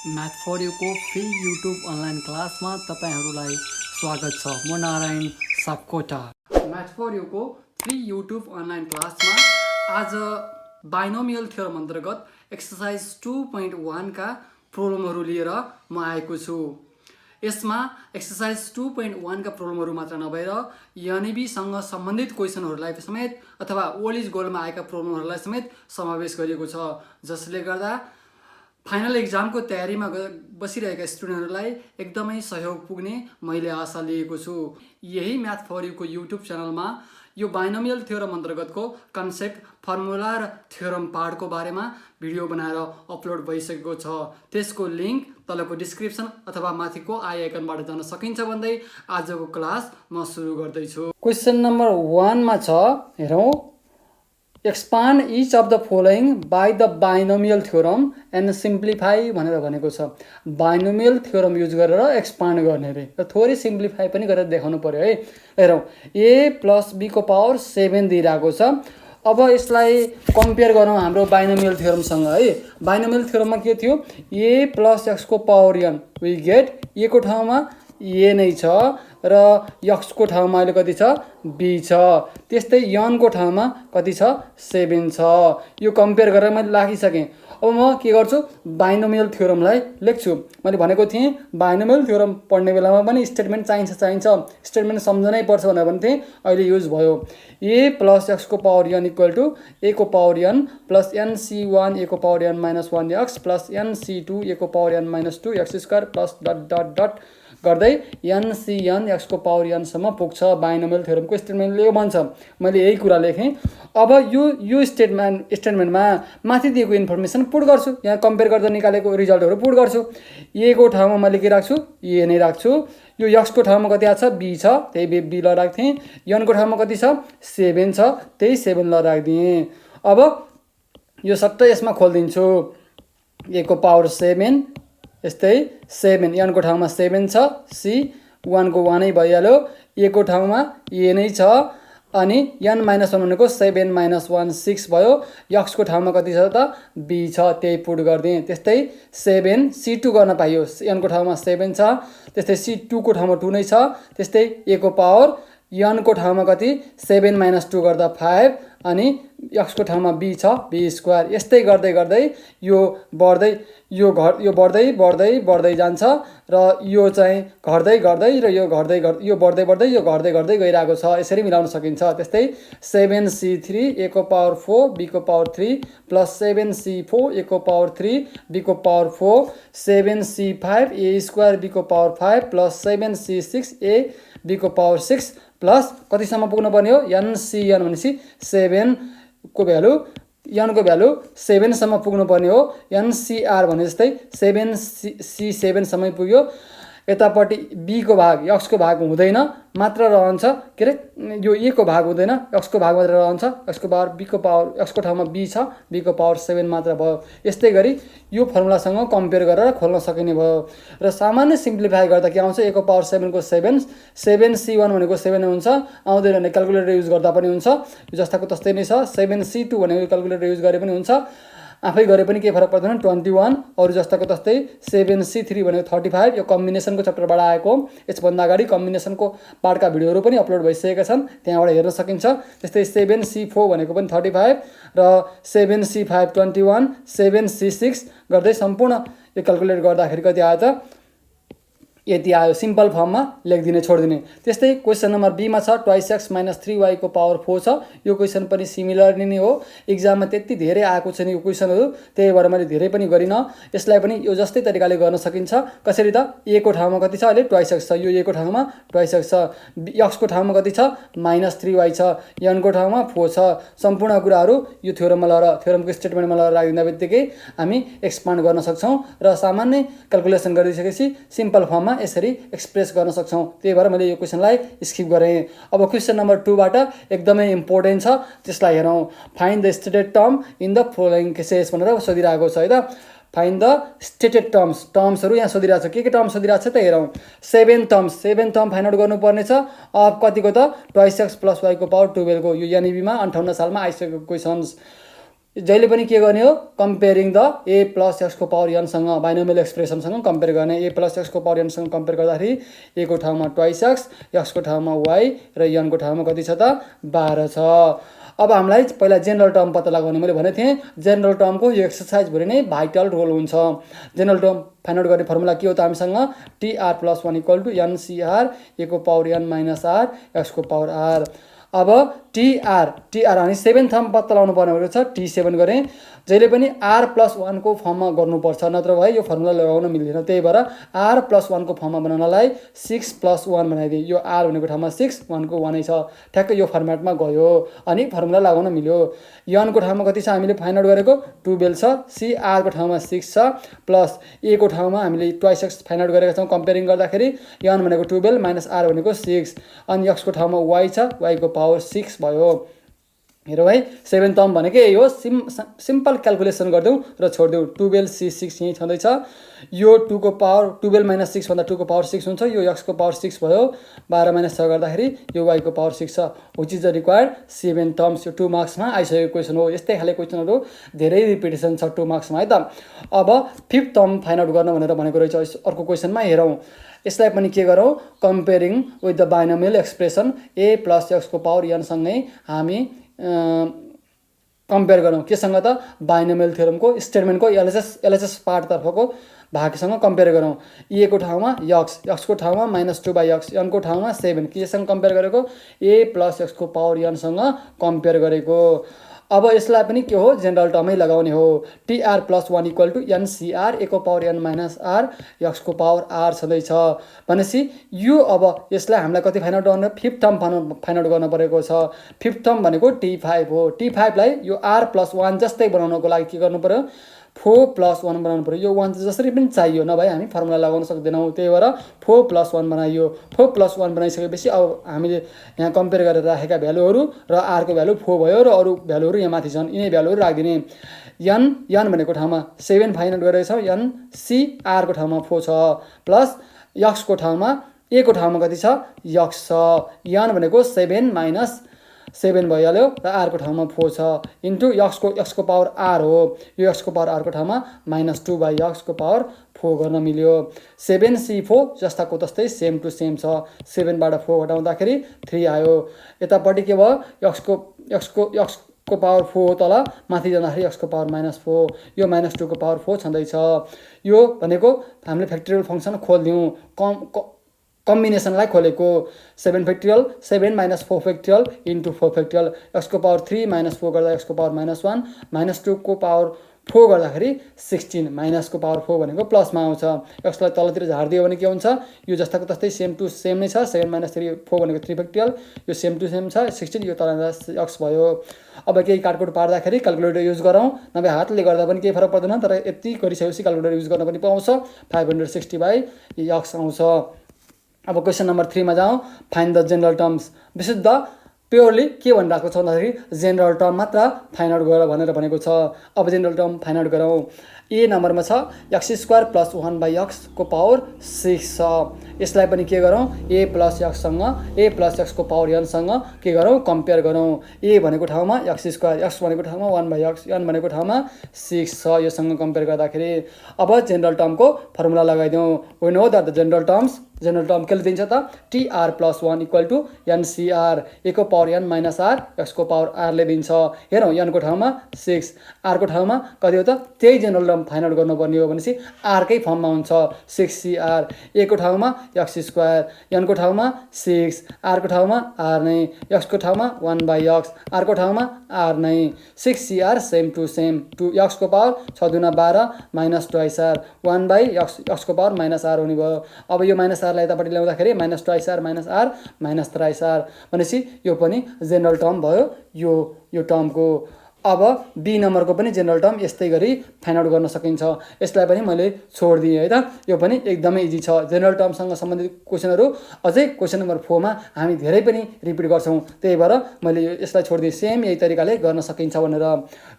Math for युको free YouTube online क्लासमा तपाईँहरूलाई स्वागत छ। म नारायण सापकोटा। म्याथ फर युको फ्री युट्युब अनलाइन क्लासमा आज बाइनोमियल थ्योरम अन्तर्गत एक्सर्साइज 2.1 का प्रोब्लमहरू लिएर म आएको छु। यसमा एक्सर्साइज 2.1 का प्रोब्लमहरू मात्र नभएर एनइबीसँग सम्बन्धित क्वेसनहरूलाई समेत अथवा ओल्ड इज गोल्डमा आएका प्रोब्लमहरूलाई समेत समावेश गरिएको छ, जसले गर्दा फाइनल एक्जामको तयारीमा बसिरहेका स्टुडेन्टहरूलाई एकदमै सहयोग पुग्ने मैले आशा लिएको छु। यही म्याथ फर युको युट्युब च्यानलमा यो बाइनोमियल थ्योरम अन्तर्गतको कन्सेप्ट, फर्मुला र थ्योरम पार्टको बारेमा भिडियो बनाएर अपलोड भइसकेको छ। त्यसको लिङ्क तलको डिस्क्रिप्सन अथवा माथिको आई आइकनबाट जान सकिन्छ भन्दै आजको क्लास म सुरु गर्दैछु। क्वेसन नम्बर 1 मा छ, हेरौँ। Expand each of the following by the binomial theorem and simplify भनेर भनेको छ। बाइनोमियल थ्योरम युज गरेर एक्सपान्ड गर्ने रे, र थोरै सिम्प्लिफाई पनि गरेर देखाउनु पर्यो है। हेरौँ, ए प्लस बीको पावर 7 दिइरहेको छ। अब यसलाई कम्पेयर गरौँ हाम्रो बाइनोमियल थ्योरमसँग है। बाइनोमियल थ्योरममा के थियो? ए प्लस एक्सको power N, we get A को ठाउँमा ए नै छ र एक्सको ठाउँमा अहिले कति छ? बी छ। त्यस्तै यनको ठाउँमा कति छ? 7 छ। यो कम्पेयर गरेर मैले राखिसकेँ। अब म के गर्छु? बाइनोमियल थ्योरमलाई लेख्छु। मैले भनेको थिएँ बाइनोमियल थ्योरम पढ्ने बेलामा पनि स्टेटमेन्ट चाहिन्छ, स्टेटमेन्ट सम्झनै पर्छ भनेर भन्थे, अहिले युज भयो। ए प्लस एक्सको power N equal to A को power N plus NC one A को power an minus 1 X plus NC two A को power an minus 2 X square plus dot dot dot गर्दै एनसीएन एक्सको पावर एनसम्म पुग्छ। Binomial थ्योरमको स्टेटमेन्टले यो भन्छ। मैले यही कुरा लेखेँ। अब यो स्टेटमेन्टमा माथि दिएको इन्फर्मेसन पुट गर्छु। यहाँ कम्पेयर गर्दा निकालेको रिजल्टहरू पुट गर्छु। ए को ठाउँमा मैले के राख्छु? ए नै राख्छु। यो एक्सको ठाउँमा कति आएको छ? बी छ, त्यही बी ल राख्थेँ। एनको ठाउँमा कति छ? 7 छ, त्यही 7 ल राखिदिएँ। अब यो सट्टै यसमा खोलिदिन्छु। ए को पावर 7 यस्तै 7, एनको ठाउँमा 7 छ, सी 1 को 1 नै भइहाल्यो। ए को ठाउँमा ए नै छ, अनि एन माइनस 1 भनेको 7 माइनस 1 6 भयो। एक्सको ठाउँमा कति छ त? बी छ, त्यही पुट गरिदिएँ। त्यस्तै 7 C2 गर्न पाइयो। एनको ठाउँमा 7 छ, त्यस्तै C2 को ठाउँमा 2 नै छ। त्यस्तै ए को पावर एनको ठाउँमा कति? 7 माइनस 2 गर्दा 5, अनि एक्सको ठाउँमा बी छ, बी स्क्वायर। यस्तै गर्दै गर्दै यो बढ्दै यो बढ्दै जान्छ, र यो चाहिँ घट्दै गर्दै र यो घट्दै गर्दै यो बढ्दै बढ्दै यो घट्दै घट्दै गइरहेको छ। यसरी मिलाउन सकिन्छ। त्यस्तै 7C3 ए को पावर 4 बी को पावर 3 प्लस 7C4 ए को पावर 3 बी को power 4 7C5 A square B को power 5 plus 7C6 A B को पावर 6 प्लस कतिसम्म पुग्नु पर्ने हो? एनसीएन भनेपछि 7 को भ्यालु, एनको भ्यालु 7 सम्म पुग्नु पर्ने हो। एनसीआर भने जस्तै 7C7 सम्म पुग्यो। यतापट्टि बी को भाग एक्सको भाग हुँदैन, मात्र रहन्छ। के अरे, यो ए को भाग हुँदैन, एक्सको भाग मात्र रहन्छ। एक्सको पावर बी को पावर एक्सको ठाउँमा बी छ, बी को पावर 7 मात्र भयो। यस्तै गरी यो फर्मुलासँग कम्पेयर गरेर खोल्न सकिने भयो। र सामान्य सिम्प्लिफाई गर्दा के आउँछ? ए को पावर 7 को 7 7C1 भनेको 7 हुन्छ, आउँदैन भने क्यालकुलेटर युज गर्दा पनि हुन्छ। यो जस्ताको तस्तै नै छ। 7C2 भनेको क्यालकुलेटर युज गरे पनि हुन्छ, आफै गरे पनि केही फरक पर्दैन, 21। अरू जस्ताको तस्तै 7C3 भनेको 35। यो कम्बिनेसनको च्याप्टरबाट आएको। यसभन्दा अगाडि कम्बिनेसनको पार्टका भिडियोहरू पनि अपलोड भइसकेका छन्, त्यहाँबाट हेर्न सकिन्छ। त्यस्तै 7C4 भनेको पनि 35 र 7C5 21 7C6 गर्दै सम्पूर्ण यो क्यालकुलेट गर्दाखेरि कति आयो त? यति आयो। सिम्पल फर्ममा लेखिदिने, छोडिदिने। त्यस्तै क्वेसन नम्बर बीमा छ, ट्वाइस एक्स माइनस 3y को पावर 4 छ। यो क्वेसन पनि सिमिलर नै हो। एक्जाममा त्यति धेरै आएको छैन यो क्वेसनहरू, त्यही भएर मैले धेरै पनि गरिनँ। यसलाई पनि यो जस्तै तरिकाले गर्न सकिन्छ। कसरी त? ए को ठाउँमा कति छ? अहिले ट्वाइस एक्स छ, यो ए को ठाउँमा ट्वाइस एक्स छ। एक्सको ठाउँमा कति छ? माइनस 3y छ, एनको ठाउँमा 4 छ। सम्पूर्ण कुराहरू यो थ्योरममा लगेर, थ्योरमको स्टेटमेन्टमा लगेर राखिदिँदा बित्तिकै हामी एक्सपान्ड गर्न सक्छौँ र सामान्य क्यालकुलेसन गरिसकेपछि सिम्पल फर्ममा यसरी एक्सप्रेस गर्न सक्छौँ। त्यही भएर मैले यो क्वेसनलाई स्किप गरेँ। अब क्वेसन नम्बर 2 बाट एकदमै इम्पोर्टेन्ट छ, त्यसलाई हेरौँ। Find the stated term in the following cases भनेर सोधिरहेको छ है त। फाइन्ड द स्टेटेड टर्म्सहरू यहाँ सोधिरहेको छ। के टर्म सोधिरहेको छ त हेरौँ। 7 टर्म फाइन्ड आउट गर्नुपर्ने छ। अब कतिको त? ट्वाइस एक्स प्लस वाई को पावर 12 को। यो एनइबीमा 58 सालमा आइसकेको क्वेसन्स। जहिले पनि के गर्ने हो कम्पेयरिङ द ए प्लस एक्सको पावर एनसँग बाइनोमियल एक्सप्रेसनसँग कम्पेयर गर्ने ए प्लस एक्सको पावर एनसँग कम्पेयर गर्दाखेरि ए को ठाउँमा ट्वाइस एक्स एक्सको ठाउँमा वाई र एनको ठाउँमा कति छ त 12 छ। अब हामीलाई पहिला जेनरल टर्म पत्ता लगाउने मैले भनेको थिएँ जेनरल टर्मको यो एक्सर्साइजभरि नै भाइटल रोल हुन्छ। जेनरल टर्म फाइन्ड आउट गर्ने फर्मुला के हो त हामीसँग TR plus 1 equal to NCR ए को पावर एन माइनस आर एक्सको पावर आर। अब टीआर हामी 7 थर्म पत्ता लगाउनु पर्ने भएको छ टी7 गरेँ जहिले पनि आर प्लस 1 को फर्ममा गर्नुपर्छ नत्र भए यो फर्मुला लगाउन मिल्दैन। त्यही भएर आर प्लस 1 को फर्ममा बनाउनलाई 6 प्लस 1 बनाइदिएँ यो आर भनेको ठाउँमा 6 1 को 1 नै छ ठ्याक्कै यो फर्मेटमा गयो अनि फर्मुला लगाउन मिल्यो। एनको ठाउँमा कति छ हामीले फाइन्ड आउट गरेको 12 छ सी आर को ठाउँमा 6 छ प्लस ए को ठाउँमा हामीले ट्वाइस एक्स फाइन्ड आउट गरेका छौँ कम्पेयरिङ गर्दाखेरि एन भनेको 12 माइनस आर भनेको 6 अनि एक्सको ठाउँमा वाई छ वाई को पावर 6 भयो। हेरौँ है 7 टर्म भनेकै यही हो सिम्पल क्यालकुलेसन गरिदेऊ र छोडिदेऊ 12 सी 6 यहीँ छँदैछ यो 2 को पावर 12 माइनस 6 भन्दा 2 को पावर 6 हुन्छ यो एक्सको पावर 6 भयो 12 माइनस 6 गर्दाखेरि यो वाई को पावर 6 छ which is the required 7 terms यो 2 मार्क्समा आइसकेको क्वेसन हो। यस्तै खाले क्वेसनहरू धेरै रिपिटेसन छ 2 मार्क्समा है त। अब 5th टर्म फाइन्ड आउट गर्न भनेर भनेको रहेछ अर्को क्वेसनमा हेरौँ यसलाई पनि के गरौँ comparing with the binomial expression A plus एक्सको पावर एनसँगै हामी कम्पेयर गरौँ केसँग त बाइनोमियल थ्योरमको स्टेटमेन्टको एलएचएस पार्टतर्फको भागसँग कम्पेयर गरौँ ए को ठाउँमा एक्सको ठाउँमा -2/x एनको ठाउँमा 7 केसँग कम्पेयर गरेको ए प्लस एक्सको पावर एनसँग कम्पेयर गरेको। अब यसलाई पनि के हो जेनरल टर्मै लगाउने हो TR plus 1 equal to NCR ए को पावर एन माइनस आर एक्सको पावर आर छँदैछ भनेपछि यो अब यसलाई हामीलाई कति फाइन्ड आउट गर्न 5th टर्म फाइन्ड आउट गर्न परेको छ। 5th टर्म भनेको टी5 हो टी5 लाई यो आर प्लस 1 जस्तै बनाउनको लागि के गर्नु पर्यो 4 प्लस 1 बनाउनु पर्यो यो 1 जसरी पनि चाहियो नभए हामी फर्मुला लगाउन सक्दैनौँ त्यही भएर 4 प्लस 1 बनाइयो 4 प्लस 1 बनाइसकेपछि अब हामीले यहाँ कम्पेयर गरेर राखेका भ्यालुहरू र आरको भ्यालु 4 भयो र अरू भ्यालुहरू यहाँ माथि छन् यिनै भ्यालुहरू राखिदिने एन भनेको ठाउँमा 7 फाइन्ड आउट गरेको छौँ एन सी आरको ठाउँमा 4 छ प्लस एक्सको ठाउँमा ए को ठाउँमा कति छ एक्स छ एन भनेको 7 माइनस 7 भइहाल्यो र आरको ठाउँमा 4 छ इन्टु एक्सको पावर आर हो यो एक्सको पावर आरको ठाउँमा -2/x को पावर 4 गर्न मिल्यो 7c4 जस्ताको तस्तै सेम टु सेम छ 7 बाट 4 घटाउँदाखेरि 3 आयो यतापट्टि के भयो एक्सको पावर 4 तल माथि जाँदाखेरि एक्सको पावर -4 यो -2 को पावर 4 छँदैछ। यो भनेको हामीले फ्याक्टोरियल फङ्सन खोल्दियौँ कम्बिनेसनलाई खोलेको 7 फ्याक्टोरियल 7 - 4 फ्याक्टोरियल इन्टु 4 फ्याक्टोरियल एक्सको पावर 3 - 4 गर्दा एक्सको पावर -1 -2 को पावर 4 गर्दाखेरि 16 माइनसको पावर 4 भनेको प्लसमा आउँछ एक्सलाई तलतिर झारिदियो भने के हुन्छ यो जस्ताको तस्तै सेम टु सेम नै छ 7 - 3 4 भनेको 3 फ्याक्टोरियल यो सेम टु सेम छ 16 यो तल एक्स भयो। अब केही काटकुट पार्दाखेरि क्यालकुलेटर युज गरौँ नभए हातले गर्दा पनि केही फरक पर्दैन तर यति गरिसकेपछि क्यालकुलेटर युज गर्न पनि पाउँछ 560/x आउँछ। अब क्वेसन नम्बर 3 मा जाउँ फाइन्ड द जेनरल टर्म्स विशुद्ध प्योरली के भनिरहेको छ भन्दाखेरि जेनरल टर्म मात्र फाइन्ड आउट गर भनेर भनेको छ। अब जेनरल टर्म फाइन्ड आउट गरौँ ए नम्बरमा छ x² + 1/x को पावर 6 छ यसलाई पनि के गरौँ ए प्लस x को पावर n सँग के गरौँ कम्पेयर गरौँ ए भनेको ठाउँमा x² x भनेको ठाउँमा 1/x n भनेको ठाउँमा 6 छ योसँग कम्पेयर गर्दाखेरि अब जेनरल टर्मको फर्मुला लगाइदिउँ we know that the general term के दिन्छ त TR plus 1 equal to NCR ए को power n minus R X को पावर आर ले दिन्छ। हेरौँ n को ठाउँमा 6 आर को ठाउँमा कति हो त त्यही जेनरल टर्म फाइन्ड आउट गर्नुपर्ने हो भनेपछि आरकै फर्ममा हुन्छ 6cr ए को ठाउँमा x² n को ठाउँमा 6 आर को ठाउँमा आर नै x को ठाउँमा 1/x आर को ठाउँमा आर नै 6cr same to same 2x को पावर 6 दुना 12 - 2r 1/x x को पावर -r हुने भयो। अब यो -r लाई यतापट्टि ल्याउँदाखेरि -2r -r -3r भनेपछि यो पनि जेनरल टर्म भयो यो टर्मको। अब बी नम्बरको पनि जेनरल टर्म यस्तै गरी फाइन्ड आउट गर्न सकिन्छ यसलाई पनि मैले छोडिदिएँ है त यो पनि एकदमै इजी छ जेनरल टर्मसँग सम्बन्धित क्वेसनहरू अझै क्वेसन नम्बर 4 मा हामी धेरै पनि रिपिट गर्छौँ त्यही भएर मैले यसलाई छोडिदिएँ सेम यही तरिकाले गर्न सकिन्छ भनेर।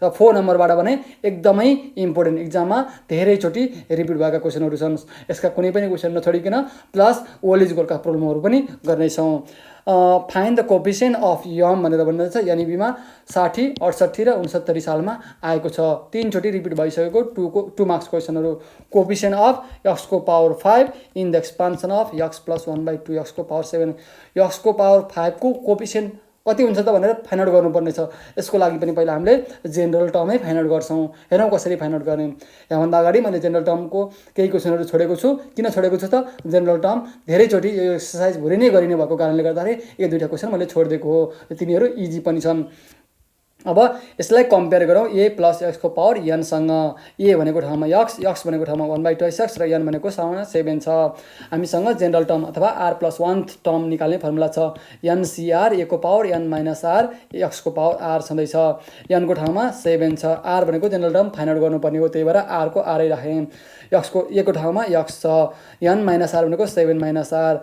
र 4 नम्बरबाट भने एकदमै इम्पोर्टेन्ट एक्जाममा धेरैचोटि रिपिट भएका क्वेसनहरू छन् यसका कुनै पनि क्वेसन नछोडिकन प्लस ओल्ड इज गोल्डका प्रब्लमहरू पनि गर्नेछौँ। फाइन्ड द कोफिसिएन्ट अफ यम भनेर भनिरहेको छ। एनइबीमा 60, 68 र 69 सालमा आएको छ। 3 चोटि रिपिट भइसकेको 2 मार्क्स क्वेसनहरू। कोफिसिएन्ट अफ एक्सको power 5 in the expansion of X plus 1/2 एक्सको पावर 7। एक्सको पावर 5 को कोफिसिएन्ट कति हुन्छ त भनेर फाइन्ड आउट गर्नुपर्ने छ। यसको लागि पनि पहिला हामीले जेनरल टर्मै फाइन्ड आउट गर्छौँ। हेरौँ कसरी फाइन्ड आउट गर्ने। यहाँभन्दा अगाडि मैले जेनरल टर्मको केही क्वेसनहरू छोडेको छु। किन छोडेको छु त जेनरल टर्म धेरैचोटि यो एक्सर्साइज भुँडी नै गरिने भएको कारणले गर्दाखेरि एक दुईवटा क्वेसन मैले छोडिदिएको हो। तिनीहरू इजी पनि छन्। अब यसलाई कम्पेयर गरौँ ए प्लस एक्सको पावर एनसँग। ए भनेको ठाउँमा एक्स भनेको ठाउँमा 1/2 एक्स र एन भनेको 7 छ। हामीसँग जेनरल टर्म अथवा आर प्लस 1 टर्म निकाल्ने फर्मुला छ। एनसीआर ए को पावर एन माइनस आर एक्सको पावर आर छँदैछ। एनको ठाउँमा 7 छ। आर भनेको जेनरल टर्म फाइन्ड आउट गर्नुपर्ने हो, त्यही भएर आरको आरै राखेँ। एक्सको ए को ठाउँमा एक्स छ। एन माइनस आर भनेको 7 माइनस आर।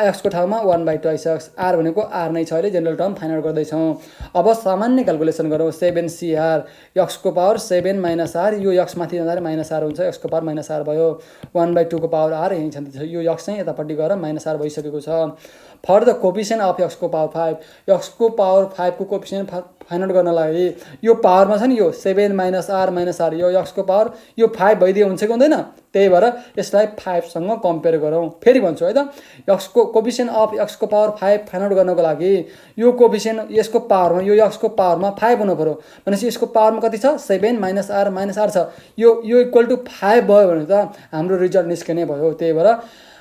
एक्सको ठाउँमा 1/2 एक्स। आर भनेको आर नै छ। अहिले जेनरल टर्म फाइन्ड आउट गर्दैछौँ। अब सामान्य क्यालकुलेसन गरौँ। 7CR एक्सको पावर 7 माइनस आर। यो एक्स माथि जाँदाखेरि माइनस आर हुन्छ। एक्सको पावर माइनस आर भयो। 1/2 को पावर आर यहीँ छ। यो एक्स चाहिँ यतापट्टि गएर माइनस आर भइसकेको छ। फर द कोफिसिएन्ट अफ एक्सको पावर 5। एक्सको पावर 5 को कोफिसिएन्ट फाइन्ड आउट गर्नलाई यो पावरमा छ नि, यो 7 माइनस आर यो एक्सको पावर यो 5 भइदियो हुन्छ कि हुँदैन। त्यही भएर यसलाई 5सँग कम्पेयर गरौँ। फेरि भन्छु है त, एक्सको कोफिसिएन्ट अफ एक्सको पावर 5 फाइन्ड आउट गर्नको लागि यो कोफिसिएन्ट यसको पावरमा यो एक्सको पावरमा 5 हुनु पऱ्यो। भनेपछि यसको पावरमा कति छ? 7 माइनस आर छ। यो इक्वल टु 5 भयो भने त हाम्रो रिजल्ट निस्किने भयो। त्यही भएर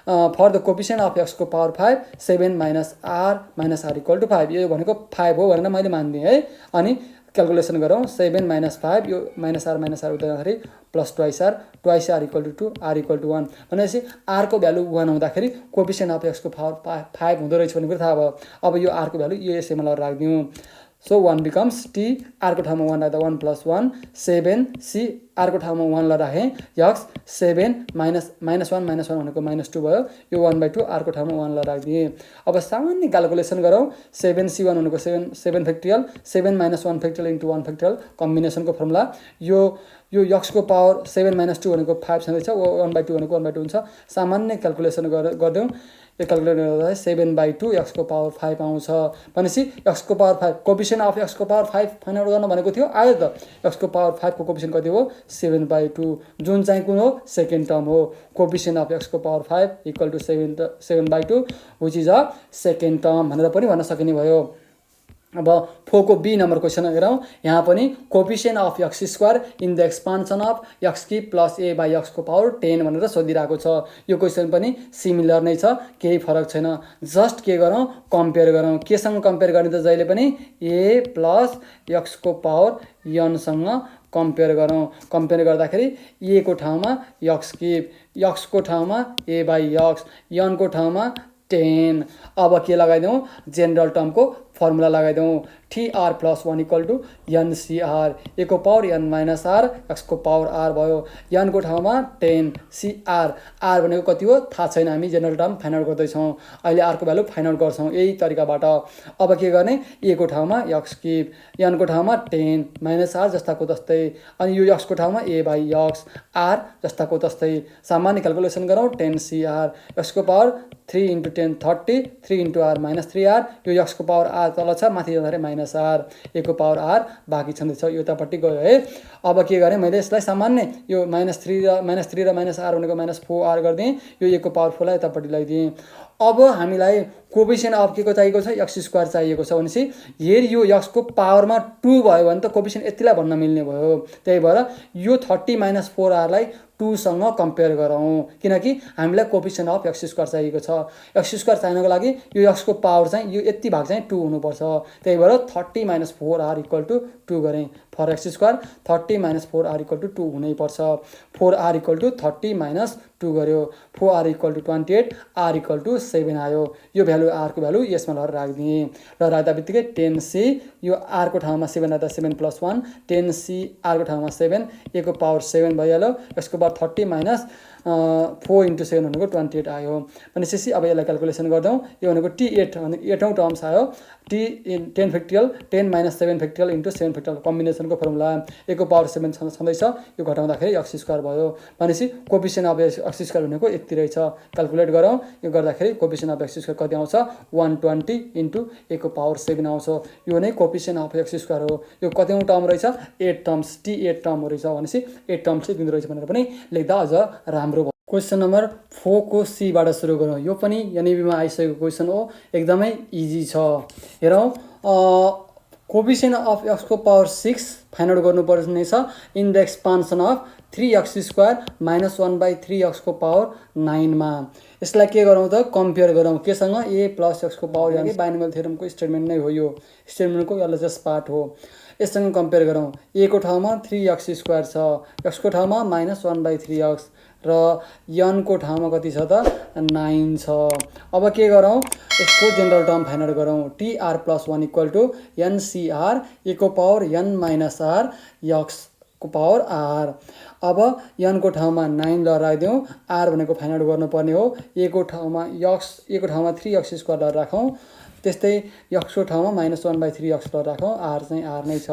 फर द कोफिसिएन्ट अफ एक्सको power 5 7 minus R equal to 5। यो भनेको 5 हो भनेर मैले मानिदिएँ है। अनि क्यालकुलेसन गरौँ। 7 माइनस 5 यो माइनस आर हुँदाखेरि plus twice r equal to 2 r equal to 1 भनेपछि आरको भ्यालु 1 हुँदाखेरि कोफिसिएन्ट अफ एक्सको पावर 5 हुँदो रहेछ भन्ने कुरा थाहा भयो। अब यो आरको भ्यालु यो यसैमा लगाएर राखिदिउँ। So 1 becomes T. आरको ठाउँमा 1 राख्दा 1 + 1 7 सी। आरको ठाउँमा 1 ल राखेँ। एक्स 7 माइनस 1 भनेको -2 भयो। यो 1/2 आरको ठाउँमा 1 ल राखिदिएँ। अब सामान्य क्यालकुलेसन गरौँ। 7C1 भनेको 7 फ्याक्टोरियल 7 - 1 फ्याक्टोरियल इन्टु 1 फ्याक्टोरियल कम्बिनेसनको फर्मुला। यो एक्सको पावर 7 - 2 भनेको 5 छँदैछ। 1/2 भनेको 1/2 हुन्छ। सामान्य क्यालकुलेसन गरिदिउँ। यो क्यालकुलेट गर्दा 7/2 एक्सको पावर 5 आउँछ। भनेपछि एक्सको पावर 5 कोफिसिएन्ट अफ एक्सको पावर 5 फाइन्ड आउट गर्न भनेको थियो, आयो त। एक्सको पावर 5 को कोफिसिएन्ट कति हो? 7/2, जुन चाहिँ कुन हो? सेकेन्ड टर्म हो। कोफिसिएन्ट अफ एक्सको power 5 equal to 7/2 which is a second term भनेर पनि भन्न सकिने भयो। अब 4 को बी नम्बर क्वेसन हेरौँ। यहाँ पनि coefficient of X square in the expansion of X की प्लस ए बाई एक्सको पावर 10 भनेर सोधिरहेको छ। यो क्वेसन पनि सिमिलर नै छ, केही फरक छैन। जस्ट के गरौँ? कम्पेयर गरौँ। केसँग कम्पेयर गर्ने त? जहिले पनि ए प्लस एक्सको पावर एनसँग कम्पेयर गरौँ। कम्पेयर गर्दाखेरि ए को ठाउँमा एक्स क्युब, एक्सको ठाउँमा ए बाई एक्स, एनको ठाउँमा 10। अब के लगाइदिउँ? जेनरल टर्मको फर्मुला लगाइदिउँ। TR + 1 equal to NCR। A को पावर n माइनस आर एक्सको पावर आर भयो। एनको ठाउँमा 10 CR। आर भनेको कति हो थाहा छैन, हामी जेनरल टर्म फाइन्ड आउट गर्दैछौँ। अहिले आरको भ्यालु फाइन्ड आउट गर्छौँ यही तरिकाबाट। अब के गर्ने? ए को ठाउँमा एक्स क्युब, एनको ठाउँमा 10 माइनस आर जस्ताको तस्तै, अनि यो एक्सको ठाउँमा ए बाई एक्स, आर जस्ताको तस्तै। सामान्य क्यालकुलेसन गरौँ। 10 CR एक्सको पावर 3 × 10 30, 3 × r -3r। यो एक्सको पावर आर तल छ, माथि जाँदाखेरि माइनस आर। ए को पावर आर बाँकी छँदैछ, यो यतापट्टि गयो है। अब के गरेँ मैले? यसलाई सामान्य यो -3 र -r भनेको -4r गरिदिएँ। यो ए को पावर 4 लाई यतापट्टि लगाइदिएँ। अब हामीलाई कोफिसिएन्ट अफ के को चाहिएको छ? एक्स स्क्वायर चाहिएको छ। भनेपछि हेर यो एक्सको पावरमा 2 भयो भने त कोफिसिएन्ट यतिलाई भन्न मिल्ने भयो। त्यही भएर यो 30 - 4r लाई 2 सँग कम्पेयर गरौँ, किनकि हामीलाई कोफिसिएन्ट अफ एक्स स्क्वायर चाहिएको छ। एक्स स्क्वायर चाहिनको लागि यो एक्सको पावर चाहिँ यो यति भाग चाहिँ 2 हुनुपर्छ। त्यही भएर 30 - 4r इक्वल टु 2 गरेँ। For x square 30 - 4r equal to 2 हुनैपर्छ। 4r इक्वल टु 30 - 2 गऱ्यो। 4r equal to 28, r equal to 7 आयो। यो भ्यालु आरको भ्यालु यसमा लगेर राखिदिएँ। र राख्दा बित्तिकै 10c, यो आरको ठाउँमा 7 राख्दा 7 + 1 10c, आरको ठाउँमा 7, ए को पावर 7 भइहाल्यो। यसको पावर 30 - 4 × 7 भनेको 28 आयो। भनेपछि अब यसलाई क्यालकुलेसन गर्दौँ। यो भनेको T8 भने 8औँ टर्म्स आयो। 10 फ्याक्टोरियल 10 - 7 फ्याक्टोरियल इन्टु 7 फ्याक्टोरियल कम्बिनेसनको कम्बिनेसनको फर्मुला a को पावर 7 छँदैछ, यो घटाउँदाखेरि x स्क्वायर भयो। भनेपछि कोएफिसिएन्ट अफ x स्क्वायर भनेको यति रहेछ। क्याल्कुलेट गरौँ, यो गर्दाखेरि कोएफिसिएन्ट अफ x स्क्वायर कति आउँछ 120 इन्टु a को पावर 7 आउँछ। यो नै कोएफिसिएन्ट अफ x स्क्वायर हो। यो कतिौं टर्म रहेछ 8 टर्म्स, t8 टर्म रहेछ। भनेपछि 8 टर्म चाहिँ दिँदो रहेछ भनेर पनि लेख्दा अझ राम्रो भयो। क्वेसन नम्बर 4 को सी बाट सुरु गरौँ। यो पनि एनईबीमा आइसकेको क्वेसन हो, एकदमै इजी छ। हेरौँ, कोएफिसिएन्ट अफ x को पावर 6 फाइन्ड आउट गर्नुपर्ने छ in the expansion of 3x square minus 1/3x को पावर 9 मा। यसलाई के गरौँ त कम्पेयर गरौँ केसँग a प्लस x को पावर, यानी बाइनोमियल थ्योरमको स्टेटमेन्ट नै हो। यो स्टेटमेन्टको एलएचएस पार्ट हो। यससँग कम्पेयर गरौँ, a को ठाउँमा 3x स्क्वायर छ, x को ठाउँमा माइनस 1/3x र n को ठाउँमा कति छ त 9 छ। अब के गरौँ, यसको जेनरल टर्म फाइन्ड आउट गरौँ। tr plus 1 equal to ncr a को power n minus r x को पावर r। अब n को ठाउँमा 9 ल राखिदिउँ, r भनेको फाइन्ड आउट गर्नुपर्ने हो। a को ठाउँमा 3x स्क्वायर ल राखौँ, त्यस्तै x को ठाउँमा माइनस 1/3x ल राखौँ, r चाहिँ r नै छ।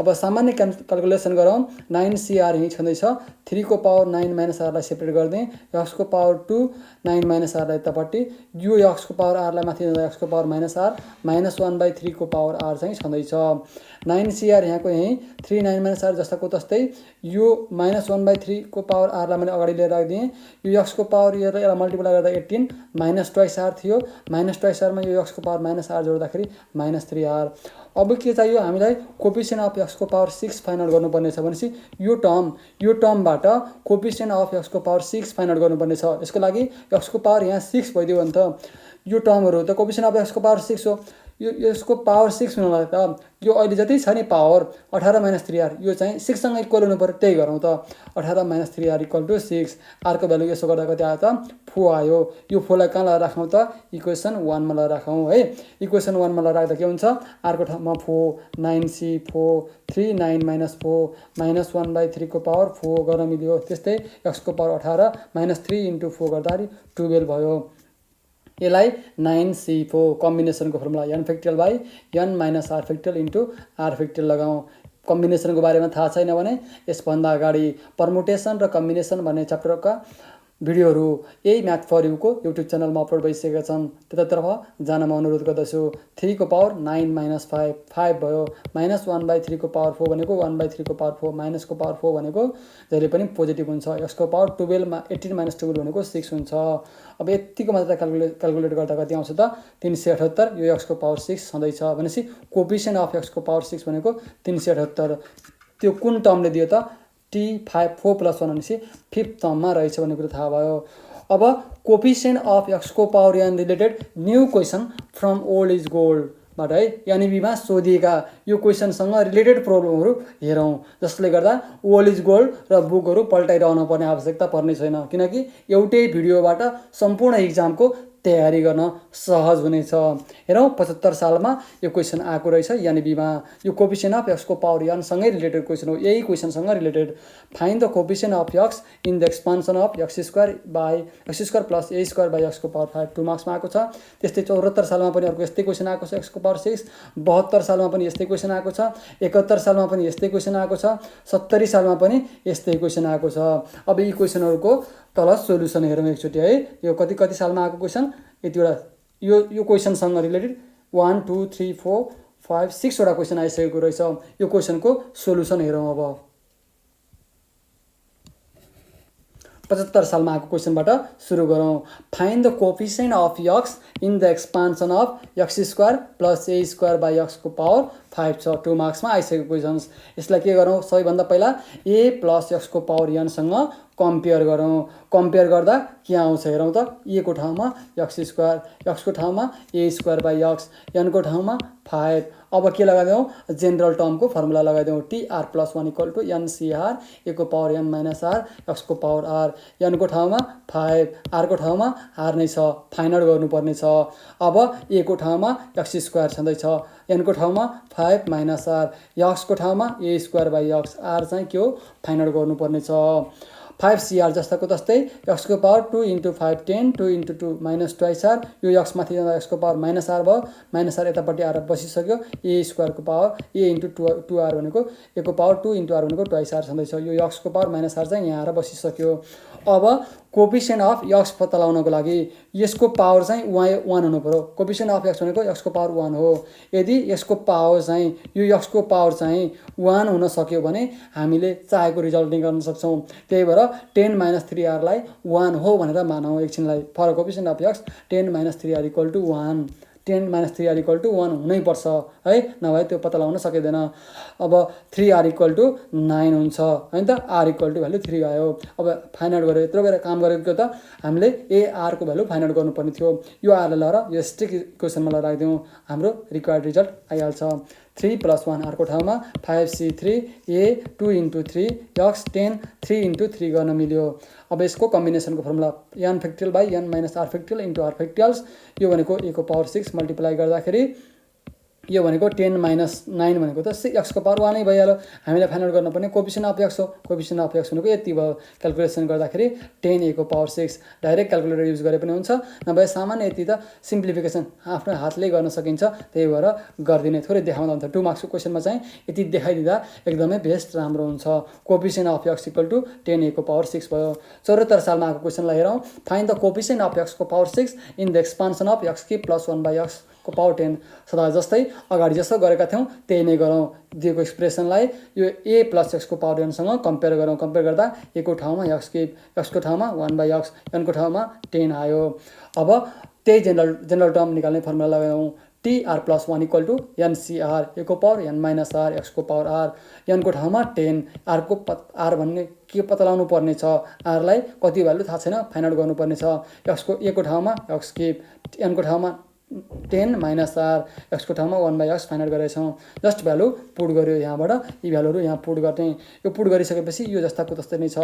अब सामान्य क्याल्कुलेसन गरौँ, 9cr यहीँ छँदैछ, 3 को पावर 9 माइनस r लाई सेपरेट गरिदिएँ, x को पावर 2 9 माइनस r लाई यतापट्टि, यो x को पावर r लाई माथि जाँदा x को पावर माइनस r, माइनस 1/3 को पावर r चाहिँ छँदैछ। 9cr यहाँको यहीँ, 3 9 माइनस r जस्ताको तस्तै, यो माइनस 1/3 को पावर r लाई मैले अगाडि लिएर राखिदिएँ, यो x को पावर यसलाई मल्टिप्लाई गर्दा 18 माइनस ट्वाइस r थियो, माइनस ट्वाइस r मा यो x को पावर माइनस r जोड्दाखेरि माइनस 3r। अब के चाहियो हामीलाई कोएफिसिएन्ट अफ x को पावर 6 फाइन्ड आउट गर्नुपर्ने छ। भनेपछि यो टर्मबाट कोएफिसिएन्ट अफ x को पावर 6 फाइन्ड आउट गर्नुपर्ने छ। यसको लागि x को पावर यहाँ 6 भइदियो भने त यो टर्महरू त कोएफिसिएन्ट अफ x को पावर 6 हो। यसको पावर 6 हुनलाई त यो अहिले जति छ नि पावर 18 माइनस 3r, यो चाहिँ 6 सँग इक्वल हुनु पर्यो। त्यही गरौँ त, 18 minus 3r equal to 6। r को भ्यालु यसो गर्दा कति आयो त 4 आयो। यो 4 लाई कहाँ लगाएर राखौँ त इक्वेसन 1 मा लगाएर राखौँ है। इक्वेसन 1 मा लगाएर राख्दा के हुन्छ, r को ठाउँमा 4 9c 4 3 9 माइनस 4 माइनस 1/3 को पावर 4 गर्न मिल्यो। त्यस्तै x को पावर 18 माइनस 3 इन्टु 4 गर्दाखेरि 12 भयो। यसलाई 9c4 कम्बिनेसनको formula n factorial by n minus r factorial into r factorial लगाउँ। कम्बिनेसनको बारेमा थाहा छैन भने यसभन्दा अगाडि पर्मुटेसन र कम्बिनेसन भन्ने च्याप्टरका भिडियोहरू यही म्याथ फर युको युट्युब च्यानलमा अपलोड भइसकेका छन्, त्यतातर्फ जान म अनुरोध गर्दछु। 3 को पावर 9 माइनस 5 5 भयो, माइनस 1/3 को पावर 4 भनेको 1/3 को पावर 4, माइनस को पावर 4 भनेको जहिले पनि पोजिटिभ हुन्छ। यसको पावर 12 18 माइनस 12 भनेको 6 हुन्छ। अब यतिको मात्रा क्याल्कुलेट गर्दा कति आउँछ त 378। यो x को पावर 6 छँदैछ। भनेपछि कोएफिसिएन्ट अफ x को पावर 6 भनेको 378। त्यो कुन टर्मले दियो त t5 4 प्लस 1 भनेपछि 5th टर्ममा रहेछ भन्ने कुरो थाहा भयो। अब कोएफिसिएन्ट अफ x को power n related new question from old is gold बाट है एनईबीमा सोधिएका यो क्वेसनसँग रिलेटेड प्रब्लमहरू हेरौँ, जसले गर्दा ओल्ड इज गोल्ड र बुकहरू पल्टाइरहनु पर्ने आवश्यकता पर्ने छैन, किनकि एउटै भिडियोबाट सम्पूर्ण इक्जामको तयारी गर्न सहज हुनेछ। हेरौँ, 75 सालमा यो क्वेसन आएको रहेछ एनईबीमा। यो कोएफिसिएन्ट अफ x को पावर n सँगै रिलेटेड क्वेसन हो, यही क्वेसनसँग related. Find the coefficient of x in the expansion of x square plus a square by x को पावर 5 2 मार्क्समा आएको छ। त्यस्तै 74 सालमा पनि अर्को यस्तै क्वेसन आएको छ x को पावर 6, 72 सालमा पनि यस्तै क्वेसन आएको छ, 71 सालमा पनि यस्तै क्वेसन आएको छ, 70 सालमा पनि यस्तै क्वेसन आएको छ। अब यी क्वेसनहरूको तल सोल्युसन हेरौँ एकचोटि है। यो कति सालमा आएको क्वेसन, यतिवटा यो क्वेसनसँग रिलेटेड 1 2 3 4 5 6 वटा क्वेसन आइसकेको रहेछ। यो क्वेसनको सोल्युसन हेरौँ। अब 75 सालमा आएको क्वेसनबाट सुरु गरौँ। Find the coefficient of x in the expansion of x square plus a square by x को पावर 5 छ। 2 मार्क्समा आइसकेको क्वेसन्स। यसलाई के गरौँ, सबैभन्दा पहिला a प्लस x को पावर n सँग कम्पेयर गरौँ। कम्पेयर गर्दा के आउँछ हेरौँ त, a को ठाउँमा x स्क्वायर, x को ठाउँमा a square by x, n को ठाउँमा 5। अब के लगाइदिउँ, जेनरल टर्मको फर्मुला लगाइदिउँ। tr plus 1 equal to ncr a को power n minus r x को पावर r, n को ठाउँमा 5, r को ठाउँमा r नै छ, फाइन्ड आउट गर्नुपर्ने छ। अब a को ठाउँमा x स्क्वायर छँदैछ, n को ठाउँमा 5 माइनस r, x को ठाउँमा a square by x, r चाहिँ के हो फाइन्ड आउट गर्नुपर्ने छ। 5cr जस्ताको तस्तै x को पावर 2 × 5 10 2 × 2 - ट्वाइस r यो x माथि जाँदा x को पावर -r भयो -r यतापट्टि आएर बसिसक्यो a स्क्वायर को पावर a × 2r भनेको a को पावर 2 × r भनेको ट्वाइस r छँदैछ यो x को पावर -r चाहिँ यहाँ आएर बसिसक्यो। अब कोफिसिएन्ट अफ x पत्ता लगाउनको लागि यसको पावर चाहिँ 1 हुनु पर्यो। कोफिसिएन्ट अफ x भनेको x को पावर 1 हो। यदि यसको पावर चाहिँ यो x को पावर चाहिँ 1 हुन सक्यो भने हामीले चाहेको रिजल्ट निकाल्न सक्छौँ। त्यही भएर 10 - 3r लाई 1 हो भनेर मानौँ एकछिनलाई। For coefficient of x 10 - 3r = 1 10 - 3r = 1 हुनैपर्छ है, नभए त्यो पत्ता लगाउन सकिँदैन। अब 3r = 9 हुन्छ हैन त, r = भ्यालु 3 आयो। अब फाइन्ड आउट गऱ्यो, यत्रो बेर काम गरेको त हामीले ar को भ्यालु फाइन्ड आउट गर्नुपर्ने थियो। यो r लाई लएर यो स्ट्रिक इक्वेसनमा ल राखिदिउँ, हाम्रो रिक्वायर्ड रिजल्ट आइहाल्छ। 3 + 1 r को ठाउँमा 5c3 a 2 × 3 x 10 3 × 3 गर्न मिल्यो। अब यसको कम्बिनेसनको formula n factorial by n - r factorial × r factorials, यो भनेको a को पावर 6 मल्टिप्लाई गर्दाखेरि यो भनेको 10 - 9 भनेको त x को पावर 1 नै भइहाल्यो। हामीले फाइन्ड आउट गर्नुपर्ने कोफिसिएन्ट अफ x हो। कोफिसिएन्ट अफ x भनेको यति भयो। क्याल्कुलेसन गर्दाखेरि 10 a को पावर 6 डाइरेक्ट क्याल्कुलेटर युज गरे पनि हुन्छ, नभए सामान्य यति त सिम्प्लिफिकेसन आफ्नो हातले गर्न सकिन्छ। त्यही भएर गरिदिने, थोरै देखाउँदा हुन्छ। 2 मार्क्सको क्वेसनमा चाहिँ यति देखाइदिँदा एकदमै बेस्ट राम्रो हुन्छ। कोफिसिएन्ट अफ x = 10 a को पावर 6 भयो। 74 सालमा आएको क्वेसनलाई हेरौँ। Find the coefficient of x को power 6 in the expansion of x³ + 1/x को पावर 10। सदा जस्तै अगाडि जस्तो गरेका थियौँ त्यही नै गरौँ। दिएको एक्सप्रेसनलाई यो a + x को पावर n सँग कम्पेयर गरौँ। कम्पेयर गर्दा a को ठाउँमा x³, x को ठाउँमा 1/x, n को ठाउँमा 10 आयो। अब त्यही जनरल टर्म निकाल्ने फर्मुला लगायौँ। tr + 1 = ncr, a को पावर n - r, x को पावर r, n को ठाउँमा 10, r भन्ने के पत्ता लगाउनु पर्ने छ, r लाई कति भ्यालु थाहा छैन, फाइन्ड आउट गर्नुपर्ने छ। x को a को ठाउँमा x³, n को ठाउँमा 10 - r, x को ठाउँमा 1/x फाइन्ड आउट गरेछौँ। जस्ट भ्यालु पुट गर्यो यहाँबाट, यी भ्यालुहरू यहाँ पुट गर्ने। यो पुट गरिसकेपछि यो जस्ताको तस्तै नै छ।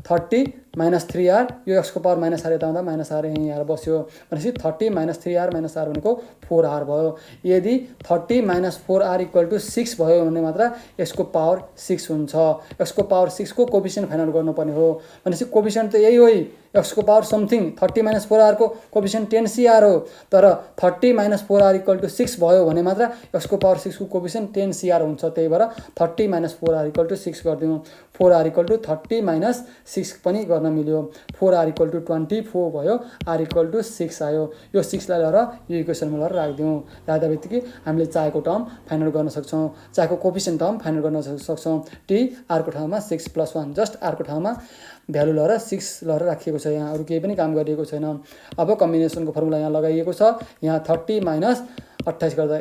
30 - 3r, यो x को पावर -r यता आउँदा -r यहीँ आएर बस्यो भनेपछि 30 - 3r - r भनेको 4r भयो। यदि 30 - 4r = 6 भयो भने मात्र यसको पावर 6 हुन्छ। x को पावर 6 को कोफिसिएन्ट फाइन्ड आउट गर्नुपर्ने हो भनेपछि कोफिसिएन्ट त यही हो, x को पावर समथिङ 30 - 4r को कोफिसिएन्ट 10cr हो। तर 30 - 4r = 6 भयो भने मात्र x को पावर 6 को कोफिसिएन्ट 10cr हुन्छ। त्यही भएर 30 - 4r = 6 गरिदिउँ। 4r = 30 - 6 पनि गर्न मिल्यो। 4r = 24 भयो, r = 6 आयो। यो 6 लाई लिएर यो इक्वेसनमा लिएर राखिदिउँ। राख्दा बित्तिकै हामीले चाहेको टर्म फाइन्ड आउट गर्न सक्छौँ, चाहेको कोफिसिएन्ट टर्म फाइन्ड आउट गर्न सक्छौँ। t r को ठाउँमा 6 + 1, जस्ट r को ठाउँमा भ्यालु लिएर 6 लिएर राखिएको छ। यहाँ अरू केही पनि काम गरिएको छैन। अब कम्बिनेसनको फर्मुला यहाँ लगाइएको छ। यहाँ 30 - 28 गर्दा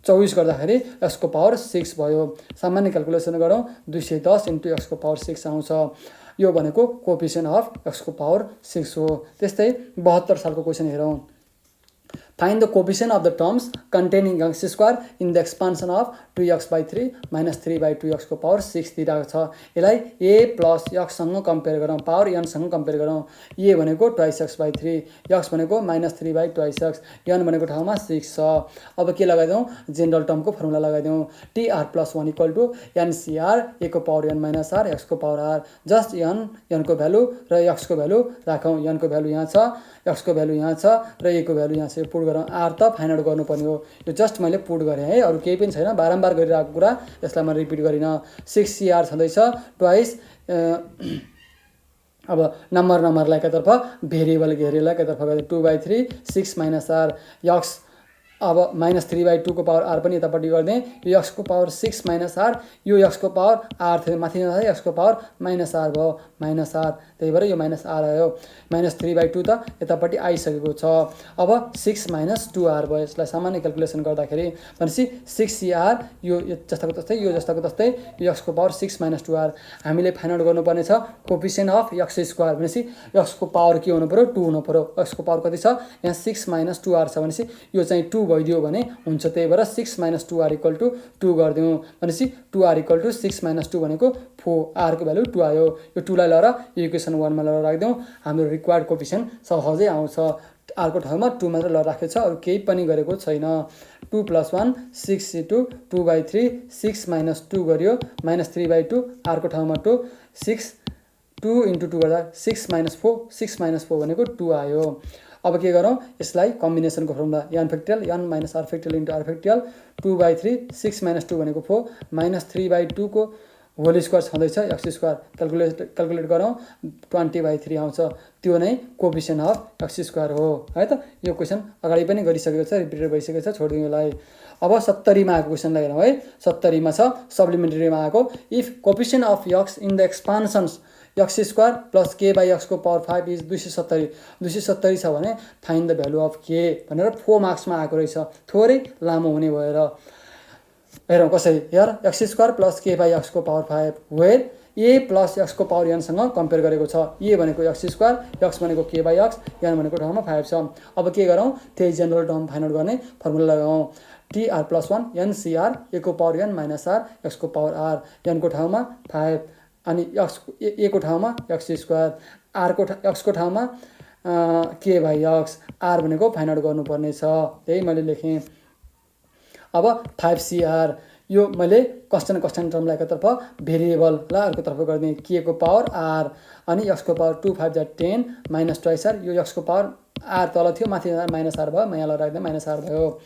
24 गर्दाखेरि x को पावर 6 भयो। सामान्य क्याल्कुलेसन गरौँ, 210 × x को पावर 6 आउँछ। यो भनेको कोफिसिएन्ट अफ x को पावर 6 हो। त्यस्तै 72 सालको क्वेसन हेरौँ। Find the coefficient of the terms containing x² in the expansion of 2x/3 - 3/2x को पावर 6 दिइरहेको छ। यसलाई a + x सँग कम्पेयर गरौँ, पावर n सँग कम्पेयर गरौँ। a भनेको 2x/3, x भनेको -3/2x, n भनेको ठाउँमा 6 छ। अब के लगाइदिउँ, जेनरल टर्मको फर्मुला लगाइदिउँ। tr + 1 = ncr, a को पावर n - r, x को पावर r। जस्ट n को भ्यालु र x को भ्यालु राखौँ। n को भ्यालु यहाँ छ, x को भ्यालु यहाँ छ र a को भ्यालु यहाँ छ। पुट गरौँ। r त फाइन्ड आउट गर्नुपर्ने हो। यो जस्ट मैले पुट गरेँ है, अरू केही पनि छैन। बारम्बार गरिरहेको कुरा, यसलाई म रिपिट गरिनँ। 6cr छँदैछ ट्वाइस। अब नम्बरलाई एकातर्फ, भेरिएबल घेरेलाई एकातर्फ गरे 2/3 6 - r x। अब -3/2 को पावर r पनि यतापट्टि गरिदिएँ। यो x को पावर 6 - r, यो x को पावर r थियो, माथि जाँदा x को पावर -r भयो, -r। त्यही भएर यो -r आयो। -3/2 त यतापट्टि आइसकेको छ। अब 6 - 2r भयो। यसलाई सामान्य क्याल्कुलेसन गर्दाखेरि भनेपछि 6cr, यो जस्ताको तस्तै, यो जस्ताको तस्तै, यो x को पावर 6 - 2r। हामीले फाइन्ड आउट गर्नुपर्ने छ कोफिसिएन्ट अफ x² भनेपछि x को पावर के हुनु पर्यो, 2 हुनु पर्यो। x को पावर कति छ, यहाँ 6 - 2r छ भनेपछि यो चाहिँ 2 भइदियो भने हुन्छ। त्यही भएर 6 - 2r = 2 गरिदिउँ भनेपछि 2r = 6 - 2 भनेको 4, r को भ्यालु 2 आयो। यो 2 लाई लिएर यो इक्वेसन 1 मा लिएर राखिदिउँ। हाम्रो रिक्वायर्ड कोफिसिएन्ट सहजै आउँछ। r को ठाउँमा 2 मात्र लिएर राखेको छ, अरू केही पनि गरेको छैन। 2 + 1 6 × 2/3 6 - 2 गरियो, -3/2, r को ठाउँमा 2 6 2 × 2 गर्दा 6 - 4 6 - 4 भनेको 2 आयो। अब के गरौँ यसलाई कम्बिनेसनको formula n factorial n - r factorial * r factorial 2/3 6 - 2 भनेको 4 -3/2 को होल स्क्वायर छँदैछ x स्क्वायर क्याल्कुलेट गरौँ 20/3 आउँछ। त्यो नै कोफिसिएन्ट अफ x स्क्वायर हो है त। यो क्वेसन अगाडि पनि गरिसकेको छ, रिपिटेड भइसकेको छ, छोडिदिउँ यसलाई। अब 70 मा आएको क्वेसनलाई हेरौँ है। 70 मा छ सप्लिमेन्ट्रीमा आएको if coefficient of x in the expansions x square plus k/x को पावर 5 इज 270 270 छ भने find the value of k भनेर 4 मार्क्समा आएको रहेछ। थोरै लामो हुने भएर हेरौँ कसरी यार x स्क्वायर प्लस k/x को power 5 where a plus x को पावर n सँग कम्पेयर गरेको छ। a भनेको x स्क्वायर x भनेको k/x n भनेको ठाउँमा 5 छ। अब के गरौँ त्यही जेनरल टर्म फाइन्ड आउट गर्ने फर्मुला लगाउँ tr + 1 ncr a को पावर n - r x को पावर r n को ठाउँमा 5 अनि a को ठाउँमा x स्क्वायर x को ठाउँमा k/x r भनेको फाइन्ड आउट गर्नुपर्ने छ। त्यही मैले लेखेँ। अब 5cr यो मैले कन्स्टेन्ट टर्मलाई एकातर्फ भेरिएबललाई अर्कोतर्फ गरिदिएँ k को पावर r अनि x को पावर 2 5 = 10 - 2r यो x को पावर r तल थियो माथि -r भयो, म यहाँ राख्दै -r भयो।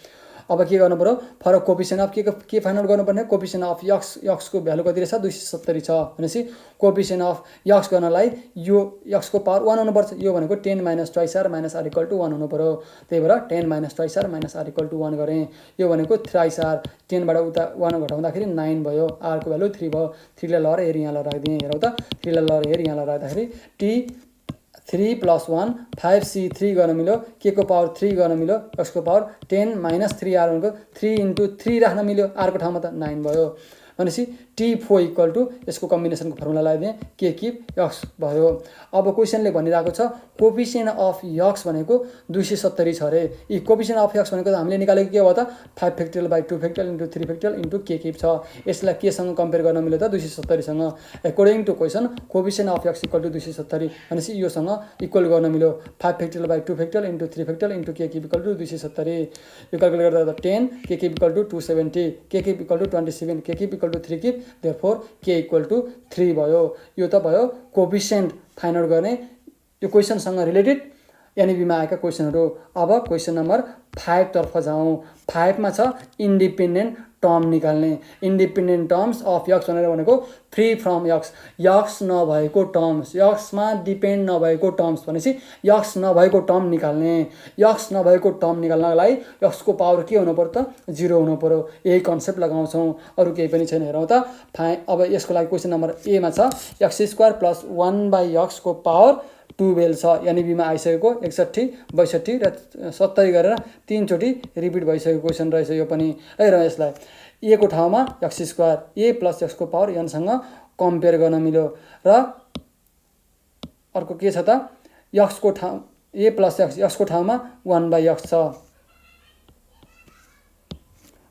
अब के गर्नु पर्यो फरक कोफिसिएन्ट अफ के फाइन्ड आउट गर्नुपर्ने कोफिसिएन्ट अफ x को भ्यालु कति रहेछ 270 छ भनेपछि कोफिसिएन्ट अफ x गर्नलाई यो x को पावर 1 हुनुपर्छ। यो भनेको 10 - 2r - r = 1 हुनु पर्यो। त्यही भएर 10 - 2r - r = 1 गरेँ। यो भनेको 3r 10 बाट उता 1 घटाउँदाखेरि 9 भयो, r को भ्यालु 3 भयो। 3 लाई लहर हेरी यहाँ राख्दिएँ। हेरौँ त 3 लाई लहर हेरी यहाँ राख्दाखेरि t 3 + 1 5c3 गर्न मिल्यो, k को पावर 3 गर्न मिल्यो, x को पावर 10 - 3r भनेको 3 × 3 राख्न मिल्यो, r को ठाउँमा त 9 भयो भनेपछि t4 = यसको कम्बिनेसनको फर्मुला लगाइदिएँ k किप x भयो। अब क्वेसनले भनिरहेको छ कोफिसिएन्ट अफ x भनेको 270 छ अरे। यी कोफिसिएन्ट अफ x भनेको हामीले निकालेको के भयो त 5 factorial / 2 factorial * 3 factorial * k keep छ। यसलाई के सँग कम्पेयर गर्न मिल्यो त 270 सँग। According to question coefficient of x = 270 भनेपछि योसँग इक्वल गर्न मिल्यो 5 factorial / 2 factorial * 3 factorial * k cube = 270। यो क्याल्कुलेट गर्दा 10 k cube = 270 k cube = 27 k cube = 3 cube therefore k = 3 भयो। यो त भयो कोफिसिएन्ट फाइन्ड आउट गर्ने यो क्वेसनसँग रिलेटेड एनइबीमा आएका क्वेसनहरू। अब क्वेसन नम्बर 5 तर्फ जाउँ। 5 मा छ इन्डिपेन्डेन्ट टर्म निकाल्ने। इन्डिपेन्डेन्ट टर्म्स अफ x भनेको फ्री फ्रम x नभएको टर्म्स x मा डिपेन्ड नभएको टर्म्स भनेपछि x नभएको टर्म निकाल्ने। x नभएको टर्म निकाल्नलाई x को पावर के हुनु पर्यो त 0 हुनु पर्यो। यही कन्सेप्ट लगाउँछौँ, अरू केही पनि छैन। हेरौँ त अब यसको लागि क्वेसन नम्बर ए मा छ x² + 1/x को पावर 12 छ। एनइबीमा आइसकेको 61 62 र 70 गरेर 3 चोटि रिपिट भइसकेको क्वेसन रहेछ यो पनि। हेरौँ यसलाई a को ठाउँमा x² a + x को पावर n सँग कम्पेयर गर्न मिल्यो र अर्को के छ त x को ठाउँ a + x को ठाउँमा 1/x छ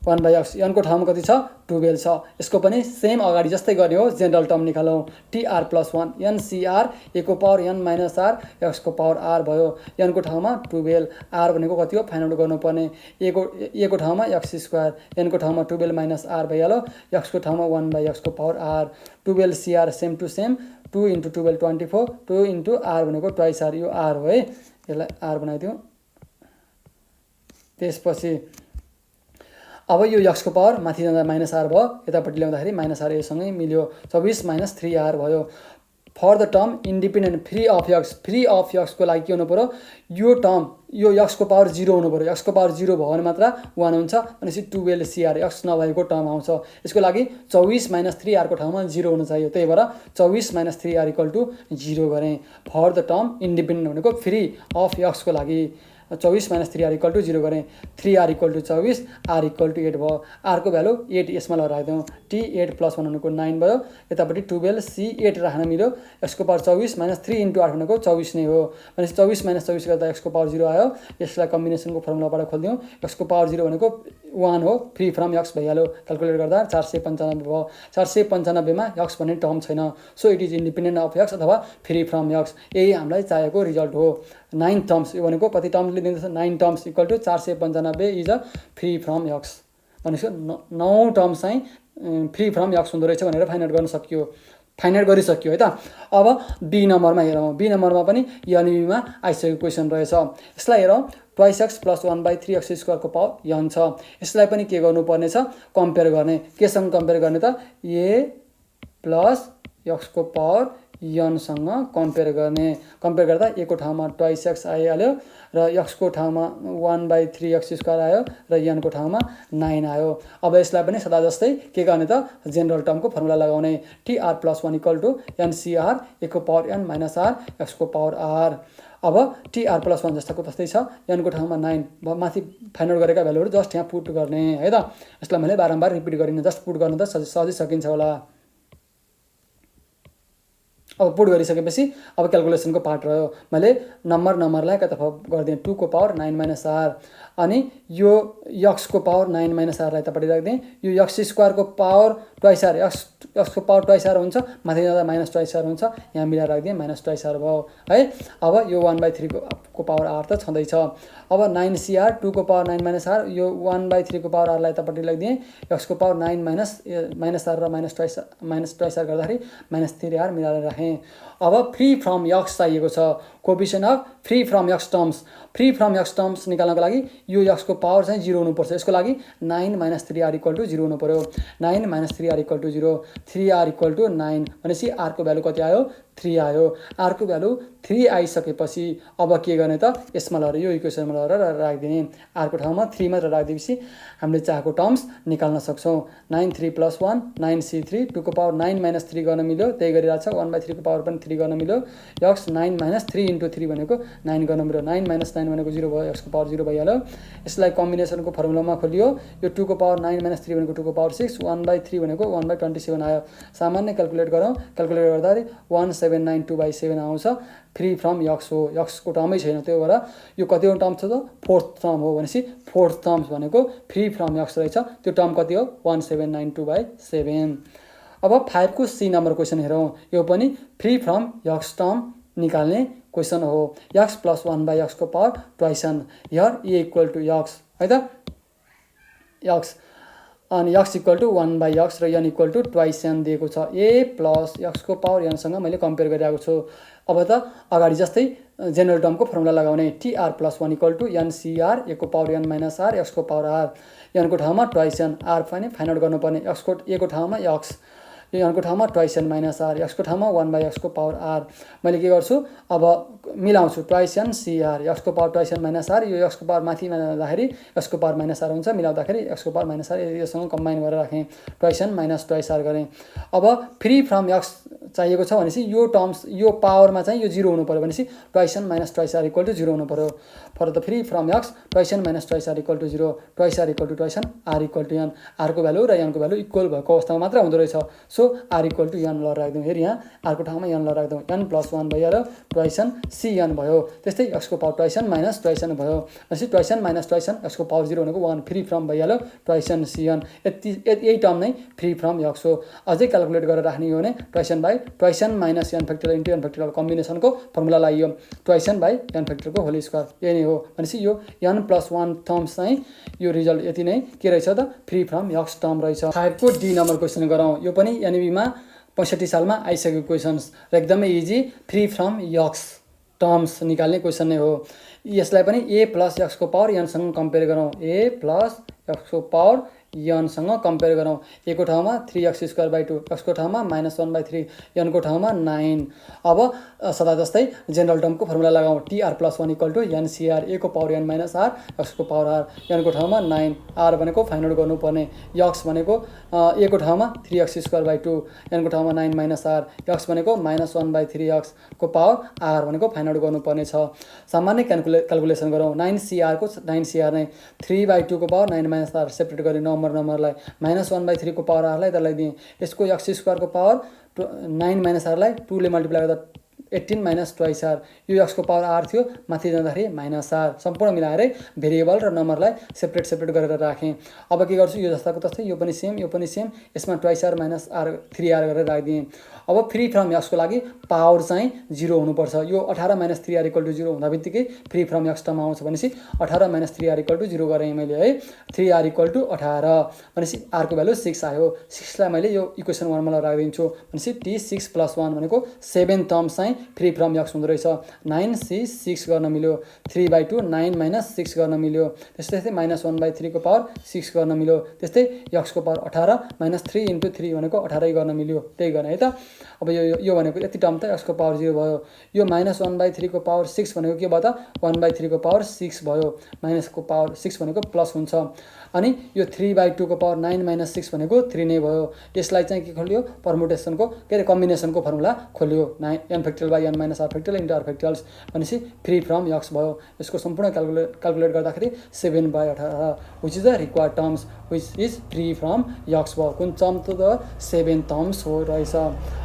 1/x n को ठाउँमा कति छ 12 छ। यसको पनि सेम अगाडि जस्तै गर्ने हो, जेनरल टर्म निकालौँ tr + 1 ncr a को पावर n - r x को पावर r भयो। n को ठाउँमा 12 r भनेको कति हो फाइन्ड आउट गर्नुपर्ने a को ठाउँमा x² n को ठाउँमा 12 - r भइहाल्यो, x को ठाउँमा 1/x को power r 12cr same to same 2 × 12 24 2 × r भनेको ट्वाइस r यो r हो है। यसलाई r बनाइदिउँ। त्यसपछि अब यो x को पावर माथि जाँदा -r भयो, यतापट्टि ल्याउँदाखेरि -r a सँगै मिल्यो 24 - 3r भयो। For the term independent free of x को लागि के हुनु पर्यो यो टर्म यो x को पावर 0 हुनु पर्यो। x को पावर 0 भयो भने मात्र 1 हुन्छ भनेपछि 12cr x नभएको टर्म आउँछ। यसको लागि 24 - 3r को ठाउँमा 0 हुन चाहियो। त्यही भएर 24 - 3r = 0 गरेँ। फर द टर्म इन्डिपेन्डेन्ट भनेको फ्री अफ x को लागि 24 - 3r = 0 गरेँ। 3r = 24 r = 8 भयो। r को भ्यालु 8 यसमा लगाइदिउँ t 8 + 1 भनेको 9 भयो, यतापट्टि 12 c 8 राख्न मिल्यो। x को पावर 24 - 3 × 8 भनेको 24 नै हो भनेपछि 24 - 24 गर्दा x को पावर 0 आयो। यसलाई कम्बिनेसनको फर्मुलाबाट खोल्दिउँ। x को पावर 0 भनेको 1 हो, फ्री फ्रम x भइहाल्यो। क्याल्कुलेट गर्दा 495 भयो। 495 मा x भन्ने टर्म छैन, so it is independent of x अथवा फ्री फ्रम x। यही हामीलाई चाहिएको रिजल्ट हो। 9 टर्म्स यो भनेको कति टर्म्सले दिँदैछ 9 terms = 495 is a free from x भनेपछि 9 टर्म्स चाहिँ फ्री फ्रम x हुँदो रहेछ भनेर फाइन्ड आउट गर्न सकियो। फाइन्ड आउट गरिसक्यो है त। अब बी नम्बरमा हेरौँ, बी नम्बरमा पनि एनबीमा आइसकेको क्वेसन रहेछ। यसलाई हेरौँ, ट्वाइस एक्स प्लस 1/3 एक्स स्क्वायरको पावर एन छ। यसलाई पनि के गर्नुपर्ने छ, कम्पेयर गर्ने। केसँग कम्पेयर गर्ने त, ए प्लस एक्सको पावर एनसँग कम्पेयर गर्ने। कम्पेयर गर्दा ए को ठाउँमा ट्वाइस एक्स आइहाल्यो र एक्सको ठाउँमा 1/3 एक्स स्क्वायर आयो र एनको ठाउँमा 9 आयो। अब यसलाई पनि सदा जस्तै के गर्ने त, जेनरल टर्मको फर्मुला लगाउने। T r plus 1 equal to NCR ए को पावर एन माइनस आर एक्सको पावर आर। अब टीआर प्लस 1 जस्ताको तस्तै छ, एनको ठाउँमा 9, माथि फाइन्ड आउट गरेका भ्यालुहरू जस्ट यहाँ पुट गर्ने है त। यसलाई मैले बारम्बार रिपिट गरिनँ, जस्ट पुट गर्न त सहजै सकिन्छ होला। अब पुट गरिसकेपछि अब क्यालकुलेसनको पार्ट रह्यो। मैले नम्बरलाई एकातर्फ गरिदिएँ, 2 को पावर 9 माइनस आर, अनि यो एक्सको पावर 9 माइनस आरलाई यतापट्टि राखिदिएँ। यो एक्स स्क्वायरको पावर ट्वाइस आर, एक्सको पावर ट्वाइस आर हुन्छ, माथि जाँदा माइनस ट्वाइस आर हुन्छ, यहाँ मिलाएर राखिदिएँ, माइनस ट्वाइस आर भयो है। अब यो 1/3 को पावर आर त छँदैछ। अब 9CR 2 को पावर 9 माइनस आर, यो 1/3 को पावर आरलाई यतापट्टि लगाइदिएँ। एक्सको पावर 9 माइनस आर र माइनस ट्वाइस आर गर्दाखेरि -3R मिलाएर राखेँ। अब फ्री फ्रम एक्स चाहिएको छ, coefficient of free from x terms. Free from x terms निकाल्नको लागि यो एक्सको पावर चाहिँ 0 हुनुपर्छ। यसको लागि 9 - 3R = 0 हुनु पर्यो। 9 - 3R = 0, 3R = 9 भनेपछि आरको भ्यालु कति आयो, 3 आयो। आरको भ्यालु 3 आइसकेपछि अब के गर्ने त, यसमा लगेर यो इक्वेसनमा लगेर राखिदिने। आरको ठाउँमा 3 मात्र राखिदिएपछि हामीले चाहेको टर्म्स निकाल्न सक्छौँ। 9 3 + 1 9C3, 2 को पावर 9 - 3 गर्न मिल्यो, त्यही गरिरहेको छ। 1/3 को पावर पनि 3 गर्न मिल्यो। एक्स 9 - 3 × 3 भनेको 9 गर्न मिल्यो। 9 - 9 भनेको 0 भयो, एक्सको पावर 0 भइहाल्यो। यसलाई कम्बिनेसनको फर्मुलामा खोलियो। यो 2 को पावर 9 - 3 भनेको 2 को पावर 6, 1/3 भनेको 1/27 आयो। सामान्य क्यालकुलेट गरौँ, क्यालकुलेट गर्दाखेरि 1792/7 आउँछ। फ्री फ्रम एक्स हो, एक्सको टर्मै छैन, त्यो भएर यो कतिवटा टर्म छ त, 4th टर्म हो। भनेपछि 4th टर्म भनेको फ्री फ्रम एक्स रहेछ। त्यो टर्म कति हो, 1792/7। अब 5 को सी नम्बर क्वेसन हेरौँ। यो पनि फ्री फ्रम एक्स टर्म निकाल्ने क्वेसन हो। एक्स प्लस 1/x को power twice n, here a equal to x है त, एक्स, अनि एक्स इक्वल टु 1/x र n equal to twice n दिएको छ। ए प्लस एक्सको पावर एनसँग मैले कम्पेयर गरिरहेको छु। अब त अगाडि जस्तै जेनरल टर्मको फर्मुला लगाउने। टीआर प्लस 1 = एनसीआर ए को पावर एन माइनस आर एक्सको पावर आर। एनको ठाउँमा ट्वाइस एन, आर पनि फाइन्ड आउट गर्नुपर्ने। एक्सको ए को ठाउँमा एक्स, यो एनको ठाउँमा ट्वाइस एन माइनस आर, एक्सको ठाउँमा 1/x को पावर आर। मैले के गर्छु, अब मिलाउँछु। ट्वाइस एन सीआर, एक्सको power twice n minus are, यो एक्सको पावर माथि जाँदाखेरि एक्सको पावर माइनस आर हुन्छ, मिलाउँदाखेरि एक्सको पावर माइनस आर, योसँग कम्बाइन गरेर राखेँ। Twice n minus twice r गरेँ। अब फ्री फ्रम एक्स चाहिएको छ भनेपछि यो टर्म्स, यो पावरमा चाहिँ यो 0 हुनु पर्यो। भनेपछि twice n minus twice r = 0 हुनु पर्यो। For the free from x twice n minus twice r = 0, twice r = twice n, r = n. आरको भ्यालु र एनको भ्यालु इक्वल भएको अवस्थामा मात्र हुँदो रहेछ। सो आर = एन ल राखिदिउँ। फेरि यहाँ आरको ठाउँमा एन ल राखिदिउँ। एन + 1 भइहाल्यो, ट्वाइस एन सीएन भयो। त्यस्तै एक्सको power twice n minus twice n भयो। भनेपछि twice n minus twice n, एक्सको पावर 0 भनेको 1, फ्री फ्रम भइहाल्यो, ट्वाइस एन सीएन। यही टर्म नै फ्री फ्रम एक्स हो। अझै क्यालकुलेट गरेर राख्ने हो भने twice n by twice n minus n factorial into n factorial कम्बिनेसनको फर्मुला लगाइयो। ट्वाइस एन बाई एन फ्याक्टोरियलको होल स्क्वायर, यही नै हो। भनेपछि यो एन + 1 टर्म्स चाहिँ यो रिजल्ट यति नै के रहेछ त, फ्री फ्रम एक्स टर्म रहेछ। 5 को डी नम्बर क्वेसन गरौँ। यो पनि एनबीमा 65 सालमा आइसकेको क्वेसन्स र एकदमै easy. Free from x terms निकाल्ने क्वेसन नै हो। यसलाई पनि ए प्लस एक्सको पावर एनसँग कम्पेयर गरौँ। ए प्लस एक्सको पावर एनसँग कम्पेयर गरौँ। ए को ठाउँमा 3x²/2, एक्सको ठाउँमा -1/3, एनको ठाउँमा 9। अब सदा जस्तै जेनरल टर्मको फर्मुला लगाउँ। टीआर + 1 = एनसीआर ए को पावर एन माइनस आर एक्सको पावर आर। एनको ठाउँमा 9, आर भनेको फाइन्ड आउट गर्नुपर्ने। एक्स भनेको ए को ठाउँमा 3x²/2, एनको ठाउँमा 9 माइनस आर, एक्स भनेको -1/3x को पावर आर भनेको फाइन्ड आउट गर्नुपर्ने छ। सामान्य क्यालकुलेसन गरौँ। 9CR को 9CR नै 3/2 को पावर 9 माइनस आर सेपरेट गरी नम्बरलाई -1/3 को पावर आरलाई त्यसलाई दिएँ। यसको x² को पावर 9 माइनस आरलाई 2 ले मल्टिप्लाई गर्दा 18 माइनस ट्वाइस आर, यो x को पावर r थियो, माथि जाँदाखेरि माइनस r, सम्पूर्ण मिलाएरै भेरिएबल र नम्बरलाई सेपरेट गरेर राखेँ। अब के गर्छु, यो जस्ताको तस्तै यो पनि सेम यसमा twice are minus r 3r गरेर राखिदिएँ। अब फ्री फ्रम x को लागि पावर चाहिँ 0 हुनुपर्छ। यो 18 माइनस 3r = 0 हुँदा बित्तिकै फ्री फ्रम x टर्म आउँछ भनेपछि 18 माइनस 3r = 0 गरेँ मैले है। 3r = 18 भनेपछि r को भ्यालु 6 आयो। 6 लाई मैले यो इक्वेसन 1 मा राखिदिन्छु भनेपछि t6 + 1 भनेको 7 टर्म्स चाहिँ फ्री फ्रम x हुँदो रहेछ। 9c6 गर्न मिल्यो, 3/2 9 माइनस 6 गर्न मिल्यो, त्यस्तै -1/3 को पावर 6 गर्न मिल्यो, त्यस्तै x को पावर 18 माइनस 3 × 3 भनेको 18 गर्न मिल्यो। त्यही गर्ने है त। अब यो भनेको यति टर्म त x को पावर 0 भयो। यो -1/3 को पावर 6 भनेको के भयो त 1/3 को पावर 6 भयो। माइनस को पावर 6 भनेको प्लस हुन्छ। अनि यो 3/2 को पावर 9 माइनस 6 भनेको 3 नै भयो। यसलाई चाहिँ के खोल्यो, पर्मुटेसनको के अरे कम्बिनेसनको फर्मुला खोल्यो, n factorial by n minus r factorial into r factorials भनेपछि फ्री फ्रम x भयो। यसको सम्पूर्ण क्यालकुलेट गर्दाखेरि 7/18 which is the required terms which is free from x भयो। कुन टर्म त 7 टर्म्स हो रहेछ।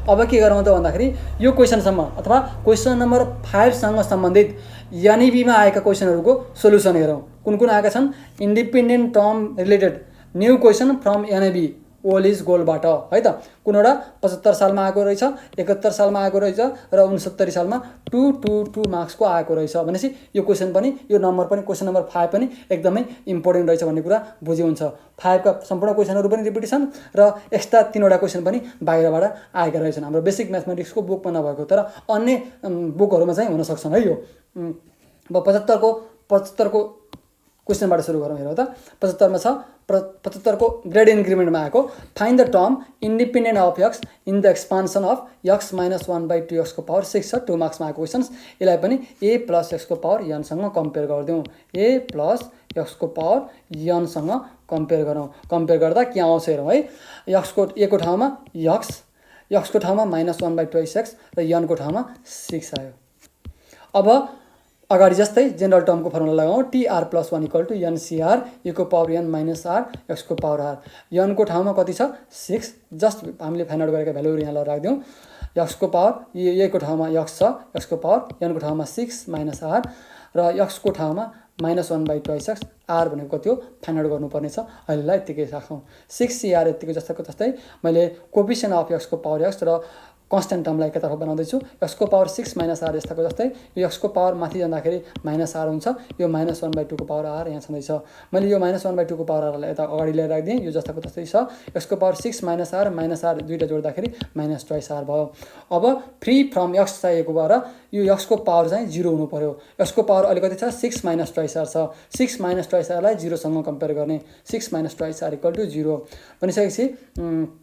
अब के गरौँ त भन्दाखेरि यो क्वेसनसम्म अथवा क्वेसन नम्बर 5 सँग सम्बन्धित एनईबीमा आएका क्वेसनहरूको सोल्युसन हेरौँ। कुन आएका छन्, independent term related new question from NEB old is गोल्डबाट है त। कुनवटा 75 सालमा आएको रहेछ, 71 सालमा आएको रहेछ र 69 सालमा 222 मार्क्सको आएको रहेछ भनेपछि यो क्वेसन पनि, यो नम्बर पनि, क्वेसन नम्बर 5 पनि एकदमै इम्पोर्टेन्ट रहेछ भन्ने कुरा बुझे हुन्छ। 5 का सम्पूर्ण क्वेसनहरू पनि रिपिटेसन र एक्स्ट्रा 3वटा क्वेसन पनि बाहिरबाट आएका रहेछन्। हाम्रो बेसिक म्याथमेटिक्सको बुकमा नभएको तर अन्य बुकहरूमा चाहिँ हुन सक्छन् है। यो अब 75 को क्वेसनबाट सुरु गरौँ। हेरौँ त 75 मा छ, 75 को ग्रेड इन्क्रिमेन्टमा आएको find the term independent of x in the expansion of x - 1/2x को पावर 6 छ। 2 मार्क्समा आएको क्वेसन्स। यसलाई पनि a + x को पावर n सँग कम्पेयर गरिदिउँ। a + x को पावर n सँग कम्पेयर गरौँ। कम्पेयर गर्दा के आउँछ हेरौँ है। x को a को ठाउँमा x को ठाउँमा -1/2x र n को ठाउँमा 6 आयो। अब अगाडि जस्तै जेनरल टर्मको फर्मुला लगाउँ। tr + 1 = ncr e को पावर n - r x को पावर r। n को ठाउँमा कति छ 6, जस्ट हामीले फाइन्ड आउट गरेका भ्यालुहरू यहाँ राखिदिउँ। x को पावर a को ठाउँमा x छ, x को पावर n को ठाउँमा 6 - r र x को ठाउँमा -1/2x, r भनेको कति हो फाइन्ड आउट गर्नुपर्ने छ। अहिलेलाई यतिकै राखौँ। 6cr यतिको जस्ताको तस्तै मैले कोएफिसिएन्ट अफ x को पावर x र कन्स्टेन्ट टर्मलाई एकतर्फ बनाउँदैछु। x को पावर 6 - r यस्ताको जस्तै यो x को पावर माथि जाँदाखेरि -r हुन्छ। यो -1/2 को पावर r यहाँ छँदैछ। मैले यो -1/2 को पावर r लाई यता अगाडि ल्याएर राखिदिएँ। यो जस्ताको तस्तै छ। x को पावर 6 - r दुईटा जोड्दाखेरि -2r भयो। अब फ्री फ्रम x चाहिएको भएर यो x को पावर चाहिँ 0 हुनु पर्यो। x को पावर अहिले कति छ 6 - 2r छ। 6 - 2r लाई 0 सँग कम्पेयर गर्ने। 6 - 2r = 0 भनिसकेपछि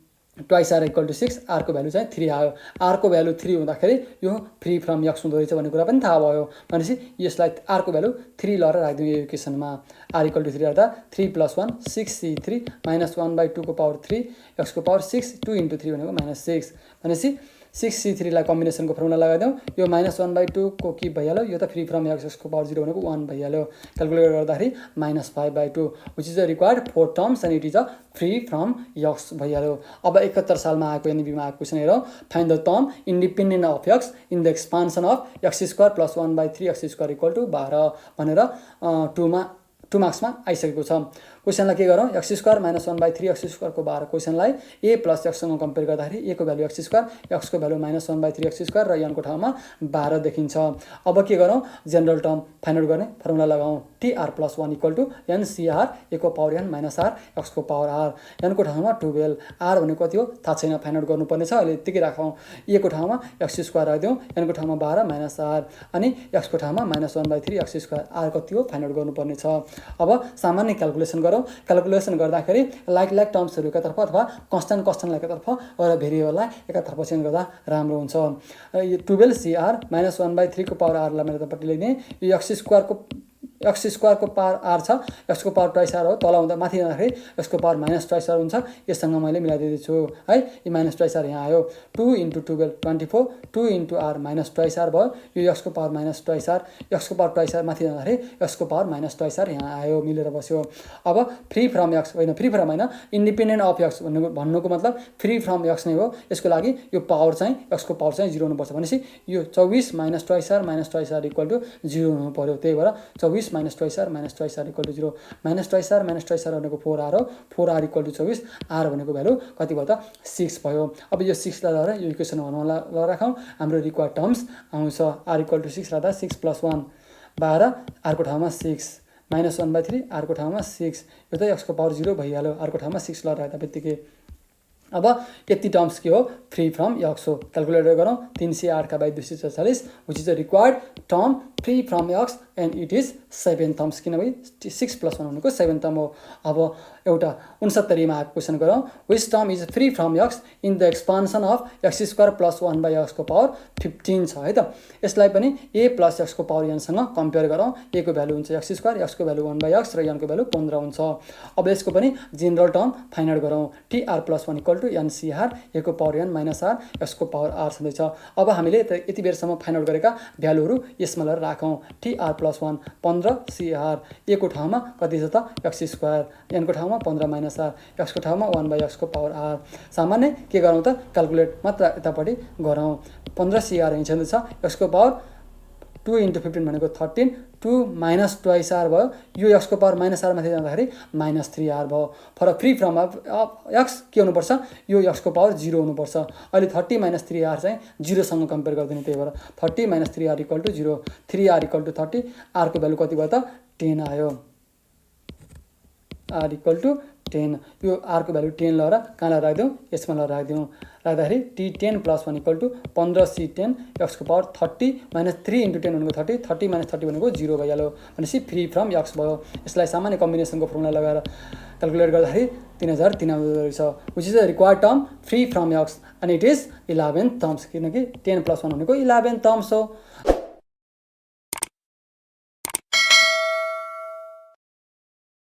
ट्वाइस r = 6, r को भ्यालु चाहिँ 3 आयो। r को भ्यालु 3 हुँदाखेरि यो फ्री फ्रम x हुँदो रहेछ भन्ने कुरा पनि थाहा भयो। भनेपछि यसलाई r को भ्यालु 3 लगाएर राखिदिउँ यो इक्वेसनमा। r = 3 राख्दा 3 + 1 6c3 -1/2 को पावर 3 x को पावर 6 2 × 3 भनेको -6 भनेपछि 6c3 लाई कम्बिनेसनको फर्मुला लगाइदिउँ। यो -1/2 को के भइहाल्यो, यो त फ्री फ्रम x को पावर 0 भनेको 1 भइहाल्यो। क्यालकुलेट गर्दाखेरि -5/2 which is the required 4 terms and it is a free from x भइहाल्यो। अब 71 सालमा आएको एनईबीमा आएको क्वेसन हेरौँ। Find the term independent of x in the expansion of x² + 1/3 x² = 12 भनेर 2 मार्क्समा आइसकेको छ। क्वेसनलाई के गरौँ, x² - 1/3 x² को 12 क्वेसनलाई a + x सँग कम्पेयर गर्दाखेरि a को भ्यालु x², x को भ्यालु -1/3 x² र n को ठाउँमा 12 देखिन्छ। अब के गरौँ, जेनरल टर्म फाइन्ड आउट गर्ने फर्मुला लगाउँ। tr + 1 = ncr e को पावर n - r x को पावर r। n को ठाउँमा 12, r भनेको कति हो थाहा छैन, फाइन्ड आउट गर्नुपर्ने छ। अहिले यतिकै राखौँ। a को ठाउँमा x² राखिदिउँ, n को ठाउँमा 12 - r अनि x को ठाउँमा -1/3 x², r कति हो फाइन्ड आउट गर्नुपर्ने छ। अब सामान्य क्यालकुलेसन गरौँ। क्यालकुलेसन गर्दाखेरि लाइक टर्म्सहरू एकातर्फ अथवा कन्स्टेन्टलाई एकातर्फ र भेरिएबललाई एकातर्फ चेन्ज गर्दा राम्रो हुन्छ। यो 12cr -1/3 को पावर r लाई मैले यतापट्टि लेख्ने। यो x² को एक्स स्क्वायरको पावर आर छ, एक्सको पावर ट्वाइस आर हो, तल हुँदा माथि जाँदाखेरि एक्सको पावर माइनस ट्वाइस आर हुन्छ। यससँग मैले मिलाइदिँदैछु है। यो माइनस ट्वाइस आर यहाँ आयो, 2 × 12 24, 2 × आर माइनस ट्वाइस आर भयो। यो एक्सको पावर माइनस ट्वाइस आर, एक्सको पावर ट्वाइस आर माथि जाँदाखेरि एक्सको पावर माइनस ट्वाइस आर यहाँ आयो, मिलेर बस्यो। अब फ्री फ्रम एक्स होइन, फ्री फ्रम होइन, इन्डिपेन्डेन्ट अफ एक्स भन्नुको मतलब फ्री फ्रम एक्स नै हो। यसको लागि यो पावर चाहिँ एक्सको पावर चाहिँ 0 हुनुपर्छ। भनेपछि यो 24 minus twice r equal to 0 हुनु पर्यो। त्यही भएर 24 minus twice r equal to 0। Minus twice r भनेको 4 आर हो, 4 आर इक्वल टु 24, आर भनेको भ्यालु कति भयो त 6 भयो। अब यो 6 लाई लिएर यो इक्वेसन 1 मा राखौँ, हाम्रो रिक्वायर्ड टर्म्स आउँछ। आर इक्वल टु 6 राख्दा 6 + 1 12, आरको ठाउँमा 6, -1/3 आरको ठाउँमा 6, यो त एक्सको पावर 0 भइहाल्यो। आरको ठाउँमा 6 ल राख्दा बित्तिकै अब यति टर्म्स के हो, फ्री फ्रम एक्स हो। क्यालकुलेटर गरौँ, 308/244 which is the required term free from x and it is 7 terms, किनभने 6 + 1 भनेको 7 टर्म हो। अब एउटा 69 मा आएको क्वेसन गरौँ, which term is free from x in the expansion of X square + 1/x को पावर 15 छ है त। यसलाई पनि a + x को पावर n सँग कम्पेयर गरौँ। a को भ्यालु हुन्छ x स्क्वायर, x को भ्यालु 1/x र n को भ्यालु 15 हुन्छ। अब यसको पनि जेनरल टर्म फाइन्ड आउट गरौँ। tr + 1 = ncr, a को पावर n - r, x को पावर r छँदैछ। अब हामीले यति बेरसम्म फाइन्ड आउट गरेका भ्यालुहरू यसमा लिएर राखौँ। tr + 1 15 cr, a को ठाउँमा कति छ त x स्क्वायर, n को ठाउँमा 15 - r, x को ठाउँमा 1/x को पावर r। सामान्य के गरौँ त, क्यालकुलेट मात्र यतापट्टि गरौँ। 15 cr यहाँ छँदैछ, x को पावर 2 × 15 भनेको 13, 2 - ट्वाइस आर भयो। यो x को पावर -r माथि जाँदाखेरि -3r भयो। फरक फ्री फ्रम x के हुनुपर्छ, यो x को पावर 0 हुनुपर्छ। अहिले 30 - 3r चाहिँ 0 सँग कम्पेयर गर्दैन, त्यही भएर 30 - 3r = 0, 3r = 30, r को भ्यालु कति भयो त 10 आयो। r = 10, यो r को भ्यालु 10 लिएर कहाँ लिएर राखिदिउँ, यसमा लिएर राखिदिउँ। राख्दाखेरि t10 + 1 = 15c10, x को पावर 30 - 3 × 10 भनेको 30, 30 - 30 भनेको 0 भइहाल्यो। भनेपछि फ्री फ्रम x भयो। यसलाई सामान्य कम्बिनेसनको फर्मुला लगाएर क्यालकुलेट गर्दाखेरि 3003 आउँदो रहेछ, which is the required term free from x and it is 11 terms, किनकि 10 + 1 भनेको 11 टर्म्स हो।